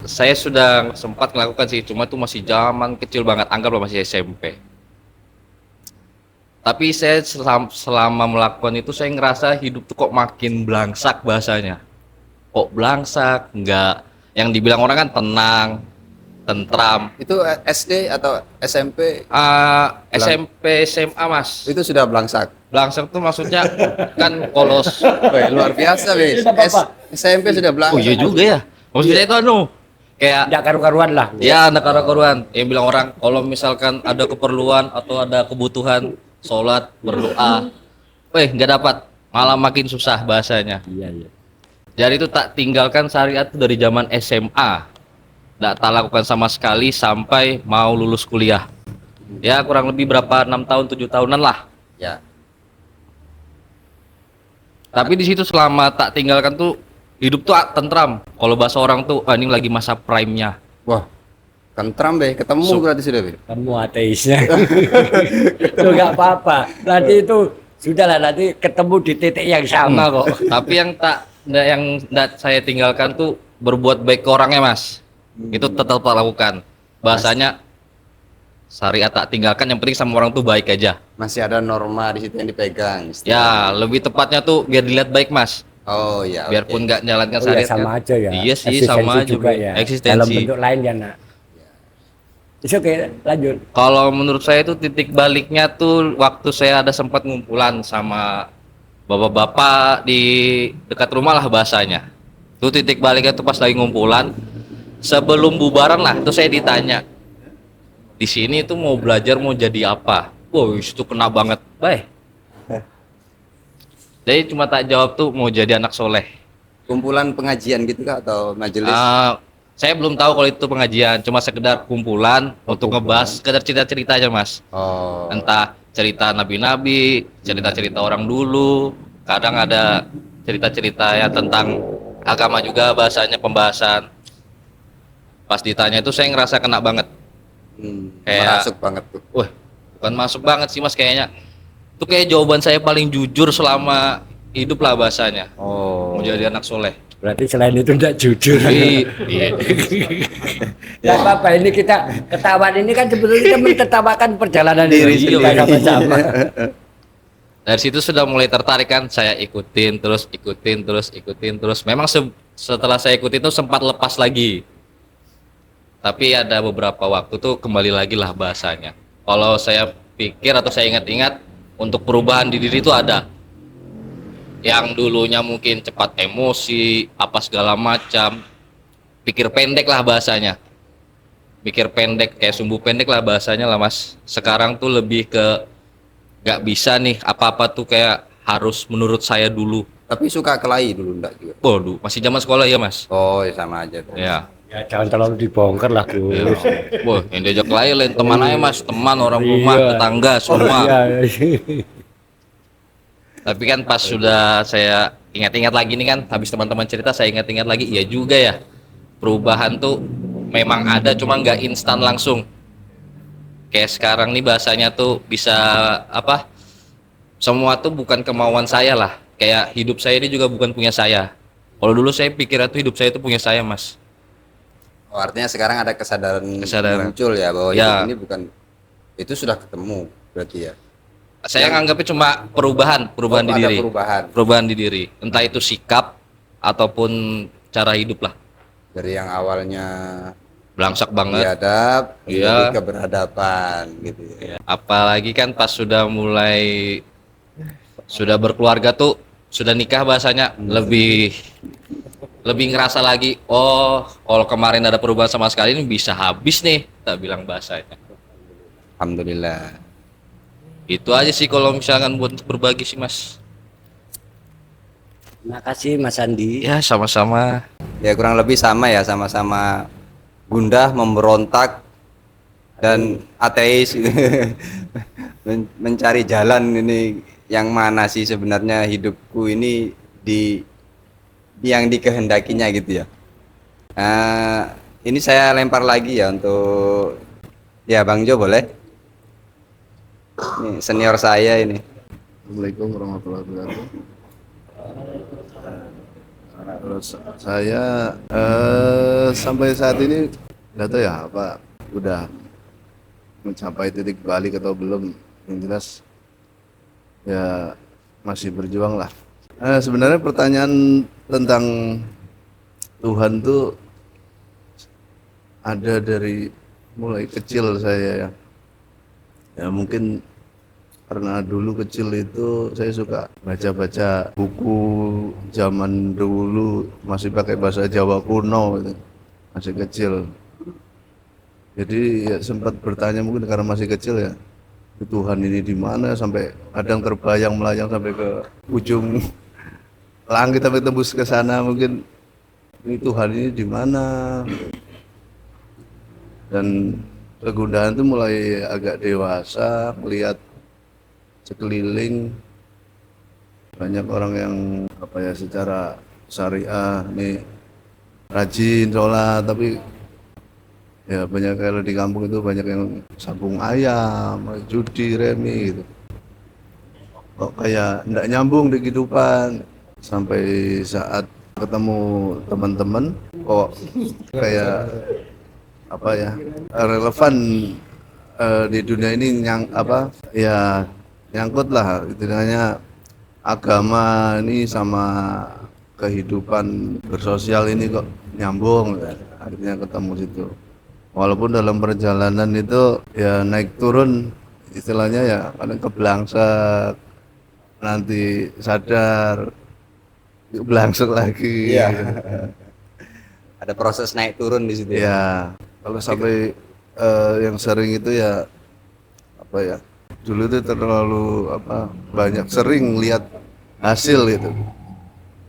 Saya sudah sempat melakukan sih, cuma tuh masih zaman kecil banget, anggaplah masih SMP. Tapi saya selama melakukan itu saya ngerasa hidup tuh kok makin belangsak bahasanya. Kok belangsak, nggak, yang dibilang orang kan tenang, tentram. Itu SD atau SMP? SMP, SMA mas. Itu sudah belangsak. Belangsak tuh maksudnya kan polos. Wih, luar biasa, Bis. SMP sudah belangsak. Oh iya juga ya. Maksudnya itu kayak Tidak karu-karuan lah. ya anak karuan. Yang bilang orang kalau misalkan ada keperluan atau ada kebutuhan sholat berdoa, nggak dapat, malah makin susah bahasanya. Iya. Jadi itu tak tinggalkan syariat itu dari zaman SMA. Nggak tak lakukan sama sekali sampai mau lulus kuliah. Ya kurang lebih berapa, 6 tahun, 7 tahunan lah. Ya. Tapi di situ selama tak tinggalkan tuh hidup tuh tentram. Kalau bahasa orang tuh ini lagi masa prime-nya. Wah, tentram be, ketemu berarti sudah be. Kamu ateisnya. Itu nggak apa-apa. Nanti itu sudahlah, nanti ketemu di titik yang sama kok. Tapi yang nggak saya tinggalkan tuh berbuat baik ke orangnya mas. Itu tetap tak lakukan. Bahasanya syariat tak tinggalkan, yang penting sama orang tuh baik aja. Masih ada norma di situ yang dipegang. Ya lebih tepatnya tuh biar dilihat baik mas. Oh iya. Biarpun nggak jalankan Oh, ya syariat sama kan. aja ya. Iya sih Eksistensi sama aja juga Be. ya. Eksistensi. Dalam bentuk lain ya nak. Oke, lanjut. Kalau menurut saya itu titik baliknya tuh waktu saya ada sempat ngumpulan sama bapak-bapak di dekat rumah lah bahasanya. Tuh titik baliknya tuh pas lagi ngumpulan, sebelum bubaran lah, tuh saya ditanya, di sini tuh mau belajar mau jadi apa? Wow, itu kena banget, baik. Jadi cuma tak jawab tuh mau jadi anak soleh. Kumpulan pengajian gitu kah atau majelis? Saya belum tahu kalau itu pengajian, cuma sekedar kumpulan untuk ngebahas sekedar cerita-cerita aja mas. Oh. Entah cerita nabi-nabi, cerita-cerita orang dulu, kadang ada cerita-cerita ya tentang agama juga bahasanya, pembahasan. Pas ditanya itu saya ngerasa kena banget. Kayak Masuk banget tuh. wah, bukan masuk banget sih mas kayaknya. Itu kayak jawaban saya paling jujur selama hidup lah bahasanya. Oh. Mau jadi anak soleh. Berarti selain itu tidak jujur. Iya. Tidak apa-apa, ini kita ketahuan ini kan sebetulnya kita mentertawakan perjalanan diri kita sama-sama. Dari situ sudah mulai tertarik kan, saya ikutin terus. Memang setelah saya ikutin itu sempat lepas lagi. Tapi ada beberapa waktu tuh kembali lagi lah bahasanya. Kalau saya pikir atau saya ingat-ingat, untuk perubahan di diri itu ada. Yang dulunya mungkin cepat emosi, apa segala macam, pikir pendek lah bahasanya. Pikir pendek, kayak sumbu pendek lah bahasanya lah mas. Sekarang tuh lebih ke gak bisa nih apa-apa tuh kayak harus menurut saya dulu. Tapi suka kelahi dulu enggak juga? Waduh, masih zaman sekolah ya mas? Oh, ya sama aja tuh. Ya. Ya jangan terlalu dibongkar lah Gus. Wah, yang diajak lain teman aja mas, teman orang rumah, Iya. tetangga semua. Iya. Tapi kan pas sudah saya ingat-ingat lagi nih kan, habis teman-teman cerita saya ingat-ingat lagi, iya juga ya. Perubahan tuh memang ada, cuma nggak instan langsung. Kayak sekarang nih bahasanya tuh bisa apa? Semua tuh bukan kemauan saya lah. Kayak hidup saya ini juga bukan punya saya. Kalau dulu saya pikir tuh hidup saya itu punya saya mas. Oh, artinya sekarang ada kesadaran muncul ya bahwa Ya. hidup ini bukan, itu sudah ketemu berarti ya. Saya nganggapnya cuma perubahan di ada diri. Perubahan di diri. Entah itu sikap ataupun cara hidup lah. Dari yang awalnya Belangsak banget. biadab, Iya. jadi ke berhadapan gitu ya. Apalagi kan pas sudah mulai sudah berkeluarga tuh, sudah nikah bahasanya lebih ngerasa lagi, oh kalau kemarin ada perubahan sama sekali ini bisa habis nih, tak bilang bahasanya. Alhamdulillah. Itu aja sih kalau misalkan buat berbagi sih Mas. Terima kasih Mas Andi. Ya sama-sama. Ya kurang lebih sama ya, sama-sama gundah, memberontak dan ateis mencari jalan ini yang mana sih sebenarnya hidupku ini di yang dikehendakinya gitu ya. Ini saya lempar lagi ya untuk ya Bang Jo boleh. Ini senior saya ini. Assalamualaikum warahmatullahi wabarakatuh. Terus saya sampai saat ini nggak tahu ya apa udah mencapai titik balik atau belum. Yang jelas ya masih berjuang lah. Sebenarnya pertanyaan tentang Tuhan tuh ada dari mulai kecil saya ya. Ya mungkin karena dulu kecil itu saya suka baca-baca buku zaman dulu masih pakai bahasa Jawa kuno gitu. Masih kecil. Jadi ya sempat bertanya mungkin karena masih kecil ya. Tuhan ini di mana sampai kadang terbayang melayang sampai ke ujung langit sampai tembus ke sana mungkin ini Tuhan ini di mana. Dan kegundahan itu mulai agak dewasa, melihat sekeliling banyak orang yang apa ya secara syariah nih rajin sholat, tapi ya banyak kalau di kampung itu banyak yang sabung ayam, judi, remi gitu. Kok kayak ndak nyambung di kehidupan sampai saat ketemu teman-teman kok kayak apa ya relevan di dunia ini nyangkut lah istilahnya agama ini sama kehidupan bersosial ini kok nyambung akhirnya ketemu situ walaupun dalam perjalanan itu ya naik turun istilahnya ya kadang keblangsek nanti sadar belangsek lagi Iya. Ada proses naik turun di situ. ya. Kalau sampai yang sering itu ya apa ya dulu itu terlalu apa banyak sering lihat hasil itu.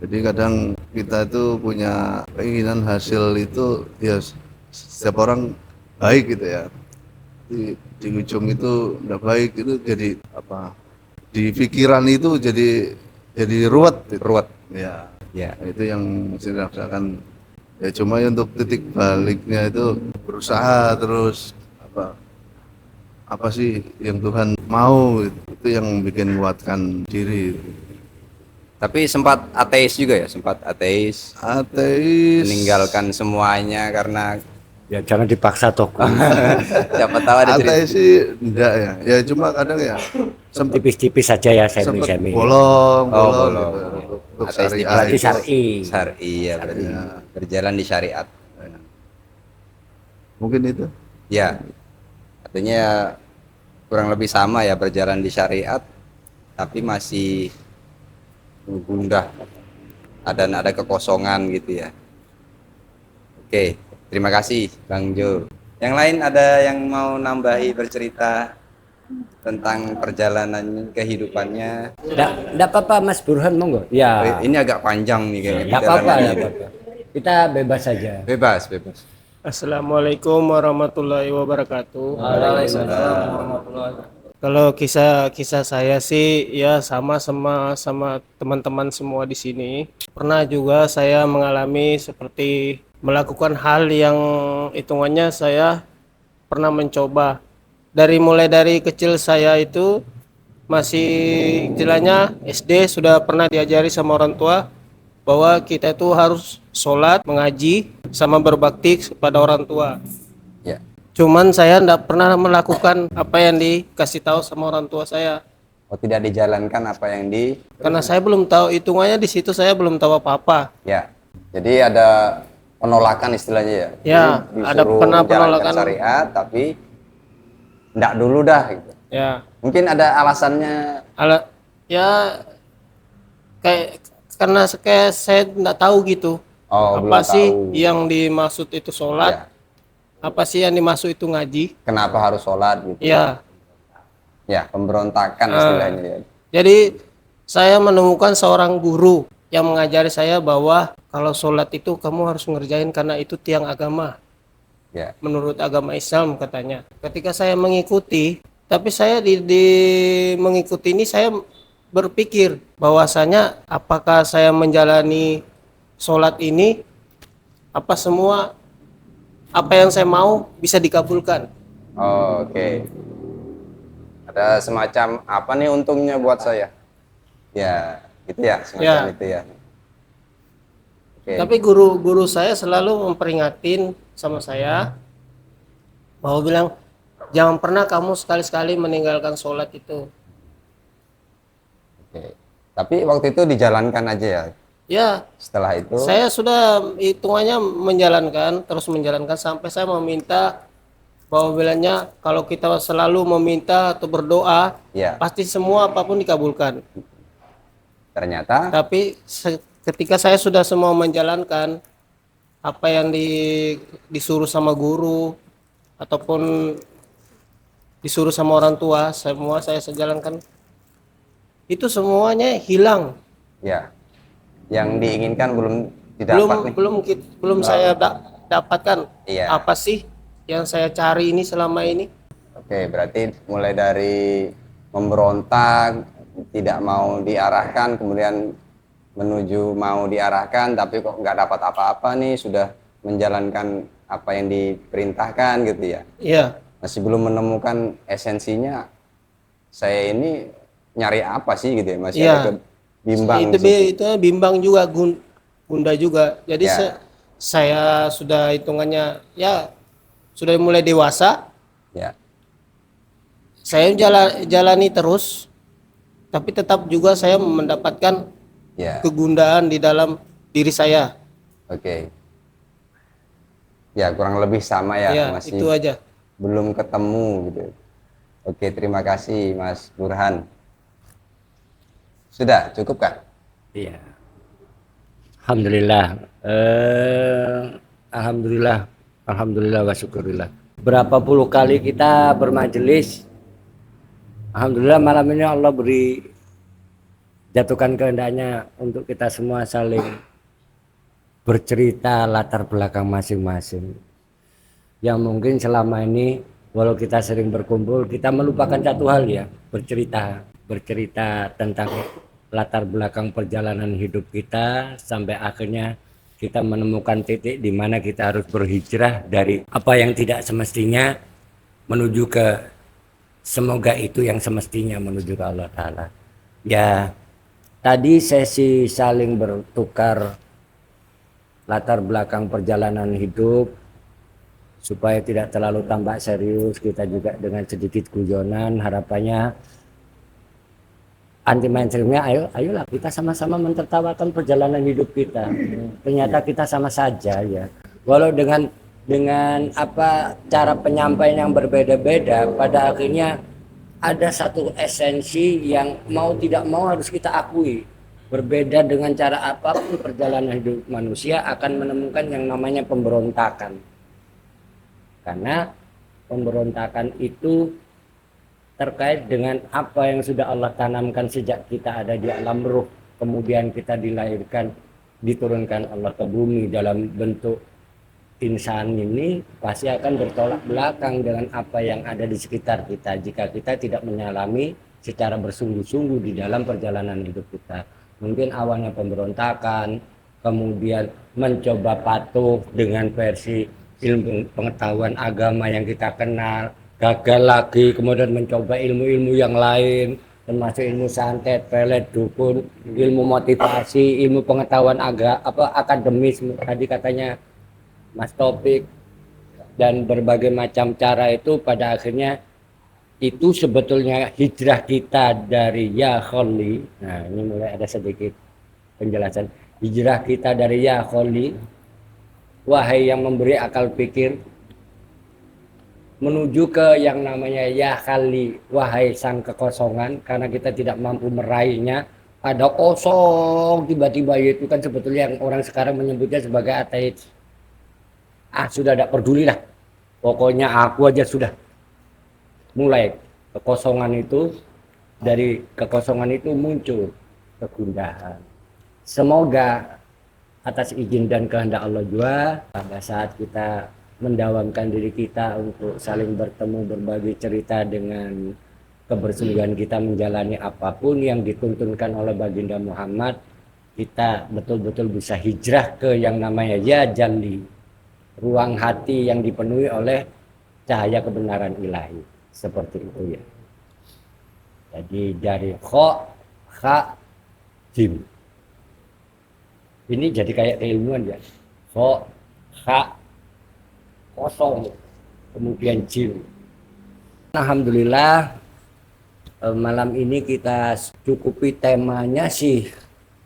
Jadi kadang kita itu punya keinginan hasil itu ya setiap orang baik gitu ya. Di ujung itu udah baik itu jadi apa? Di pikiran itu jadi ruwet, Ruwet. ya. Ya. Itu yang saya rasakan. Ya cuma untuk titik baliknya itu berusaha terus apa sih yang Tuhan mau itu yang bikin kuatkan diri. Tapi sempat ateis juga ya, sempat ateis, Ateis meninggalkan semuanya karena Ya jangan dipaksa toku. siapa tahu ada cerita. ateis sih enggak ya. Ya cuma kadang ya sempat Tipis-tipis saja ya semi-semi. bolong bolong. gitu. Untuk Ateis syariah Berarti itu. syar'i. Syar'i ya berarti berjalan di syariat. Mungkin itu. Ya, artinya kurang lebih sama ya berjalan di syariat, tapi masih gundah dan ada kekosongan gitu ya. Oke, terima kasih Bang Jo. Yang lain ada yang mau nambahi bercerita tentang perjalanan kehidupannya? Enggak apa-apa Mas Burhan monggo. Ya. Ini agak panjang nih kayaknya Enggak apa-apa, perjalanannya. enggak apa-apa. Kita bebas saja. Bebas, bebas. Assalamualaikum warahmatullahi wabarakatuh. Kalau kisah saya sih ya sama teman-teman semua di sini. Pernah juga saya mengalami seperti melakukan hal yang hitungannya saya pernah mencoba. Mulai dari kecil saya itu masih istilahnya SD sudah pernah diajari sama orang tua bahwa kita itu harus sholat, mengaji, sama berbakti kepada orang tua. Ya. Cuman saya tidak pernah melakukan apa yang dikasih tahu sama orang tua saya. Oh, tidak dijalankan apa yang Karena saya belum tahu, hitungannya di situ saya belum tahu apa-apa. ya. Jadi ada penolakan istilahnya ya. Ya, Jadi ada disuruh pernah menjalankan penolakan. syariat tapi enggak dulu dah gitu. Ya, Mungkin ada alasannya. ya karena saya tidak tahu gitu. Oh, belum Apa sih tahu. yang dimaksud itu sholat? Ya. Apa sih yang dimaksud itu ngaji? Kenapa harus sholat gitu? Ya, Ya, pemberontakan istilahnya ya. Jadi saya menemukan seorang guru yang mengajari saya bahwa kalau sholat itu kamu harus ngerjain karena itu tiang agama. Ya. Menurut agama Islam katanya. Ketika saya mengikuti, tapi saya di mengikuti ini saya berpikir bahwasanya apakah saya menjalani sholat ini apa semua apa yang saya mau bisa dikabulkan. Oke. Ada semacam apa nih untungnya buat saya? Ya, gitu ya, semacam Ya. itu ya. Oke. Tapi guru saya selalu memperingatin sama saya bahwa bilang jangan pernah kamu sekali-sekali meninggalkan sholat itu. Oke. Tapi waktu itu dijalankan aja ya. Ya, Setelah itu, saya sudah hitungannya menjalankan, terus menjalankan sampai saya meminta bahwa bilangnya kalau kita selalu meminta atau berdoa, ya, pasti semua apapun dikabulkan. ternyata Tapi ketika saya sudah semua menjalankan apa yang disuruh sama guru ataupun disuruh sama orang tua, semua saya jalankan. Itu semuanya hilang. ya, yang diinginkan belum didapat nih. Belum saya dapatkan. Iya. Apa sih yang saya cari ini selama ini? Oke, berarti mulai dari memberontak, tidak mau diarahkan, kemudian menuju mau diarahkan, tapi kok nggak dapat apa-apa nih, sudah menjalankan apa yang diperintahkan gitu ya. Iya. Masih belum menemukan esensinya, saya ini nyari apa sih gitu ya, masih Iya. ada bimbang Itu di situ. itu bimbang juga, Gunda juga. Jadi Ya. saya sudah hitungannya ya sudah mulai dewasa. Ya, Saya jalani terus, tapi tetap juga saya mendapatkan ya, kegundaan di dalam diri saya. oke. Ya, kurang lebih sama ya, Ya, masih itu aja. belum ketemu gitu. Oke, terima kasih Mas Burhan. Sudah cukup kan? Iya. Alhamdulillah. Alhamdulillah. Alhamdulillah wa syukurillah. Berapa puluh kali kita bermajelis. Alhamdulillah malam ini Allah beri jatuhkan kehendaknya untuk kita semua saling bercerita latar belakang masing-masing. Yang mungkin selama ini walau kita sering berkumpul, kita melupakan satu hal ya, bercerita tentang latar belakang perjalanan hidup kita sampai akhirnya kita menemukan titik di mana kita harus berhijrah dari apa yang tidak semestinya menuju ke semoga itu yang semestinya menuju ke Allah Ta'ala. Ya, tadi sesi saling bertukar latar belakang perjalanan hidup supaya tidak terlalu tampak serius, kita juga dengan sedikit guyonan, harapannya anti mainstreamnya ayolah kita sama-sama mentertawakan perjalanan hidup kita. Ternyata kita sama saja ya, walau dengan apa cara penyampaian yang berbeda-beda, pada akhirnya ada satu esensi yang mau tidak mau harus kita akui. Berbeda dengan cara apapun perjalanan hidup manusia akan menemukan yang namanya pemberontakan, karena pemberontakan itu terkait dengan apa yang sudah Allah tanamkan sejak kita ada di alam ruh, kemudian kita dilahirkan, diturunkan Allah ke bumi dalam bentuk insan ini, pasti akan bertolak belakang dengan apa yang ada di sekitar kita jika kita tidak menyalami secara bersungguh-sungguh di dalam perjalanan hidup kita. Mungkin awalnya pemberontakan, kemudian mencoba patuh dengan versi ilmu pengetahuan agama yang kita kenal, gagal lagi, kemudian mencoba ilmu-ilmu yang lain, termasuk ilmu santet, pelet, dukun, ilmu motivasi, ilmu pengetahuan akademis tadi katanya Mas Topik, dan berbagai macam cara itu pada akhirnya itu sebetulnya hijrah kita dari ya kholi. Nah, ini mulai ada sedikit penjelasan. Hijrah kita dari ya kholi, wahai yang memberi akal pikir, menuju ke yang namanya ya khali, wahai sang kekosongan, karena kita tidak mampu meraihnya. Ada kosong tiba-tiba, itu kan sebetulnya yang orang sekarang menyebutnya sebagai ateis. Sudah tidak peduli lah, pokoknya aku aja sudah. Mulai kekosongan itu, dari kekosongan itu muncul kegundahan. Semoga atas izin dan kehendak Allah juga, pada saat kita mendawamkan diri kita untuk saling bertemu, berbagi cerita dengan kebersungguhan kita menjalani apapun yang dituntunkan oleh baginda Muhammad, kita betul-betul bisa hijrah ke yang namanya ya jalli, ruang hati yang dipenuhi oleh cahaya kebenaran ilahi, seperti itu ya. Jadi dari kho, kha, jim, ini jadi kayak keilmuan ya. Kho, kha, kosong, kemudian jim. Alhamdulillah malam ini kita cukupi temanya sih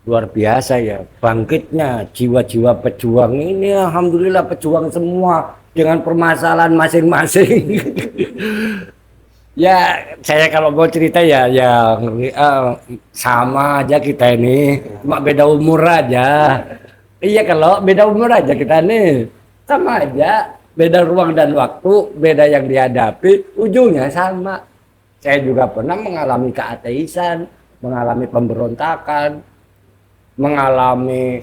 luar biasa ya, bangkitnya jiwa-jiwa pejuang ini. Alhamdulillah pejuang semua dengan permasalahan masing-masing. Ya saya kalau mau cerita ya sama aja kita ini, cuma beda umur aja. Iya kalau beda umur aja kita nih sama aja, beda ruang dan waktu, beda yang dihadapi, ujungnya sama. Saya juga pernah mengalami keateisan, mengalami pemberontakan, mengalami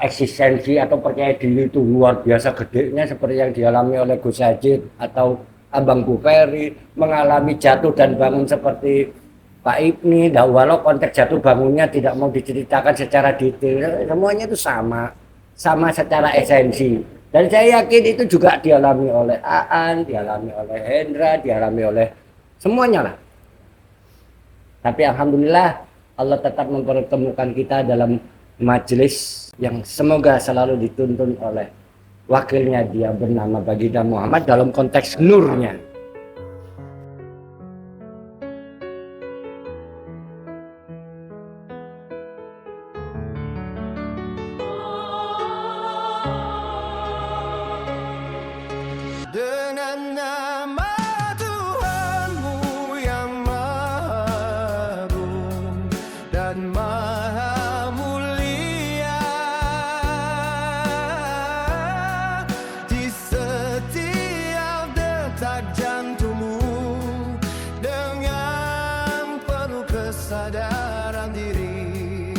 eksistensi atau percaya diri itu luar biasa gedenya seperti yang dialami oleh Gus Sajid atau Abang Buferi, mengalami jatuh dan bangun seperti Pak Ibni. Walau konteks jatuh bangunnya tidak mau diceritakan secara detail, semuanya itu sama secara esensi. Dan saya yakin itu juga dialami oleh Aan, dialami oleh Hendra, dialami oleh semuanya lah. Tapi alhamdulillah Allah tetap mempertemukan kita dalam majelis yang semoga selalu dituntun oleh wakilnya dia bernama baginda Muhammad dalam konteks nurnya. Dengan nama Tuhanmu yang maha agung dan maha mulia, di setiap detak jantungmu dengan penuh kesadaran diri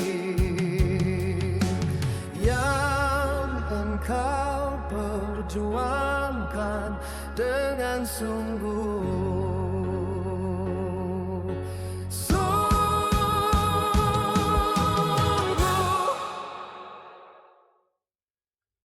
yang engkau perjuangkan dengan sungguh.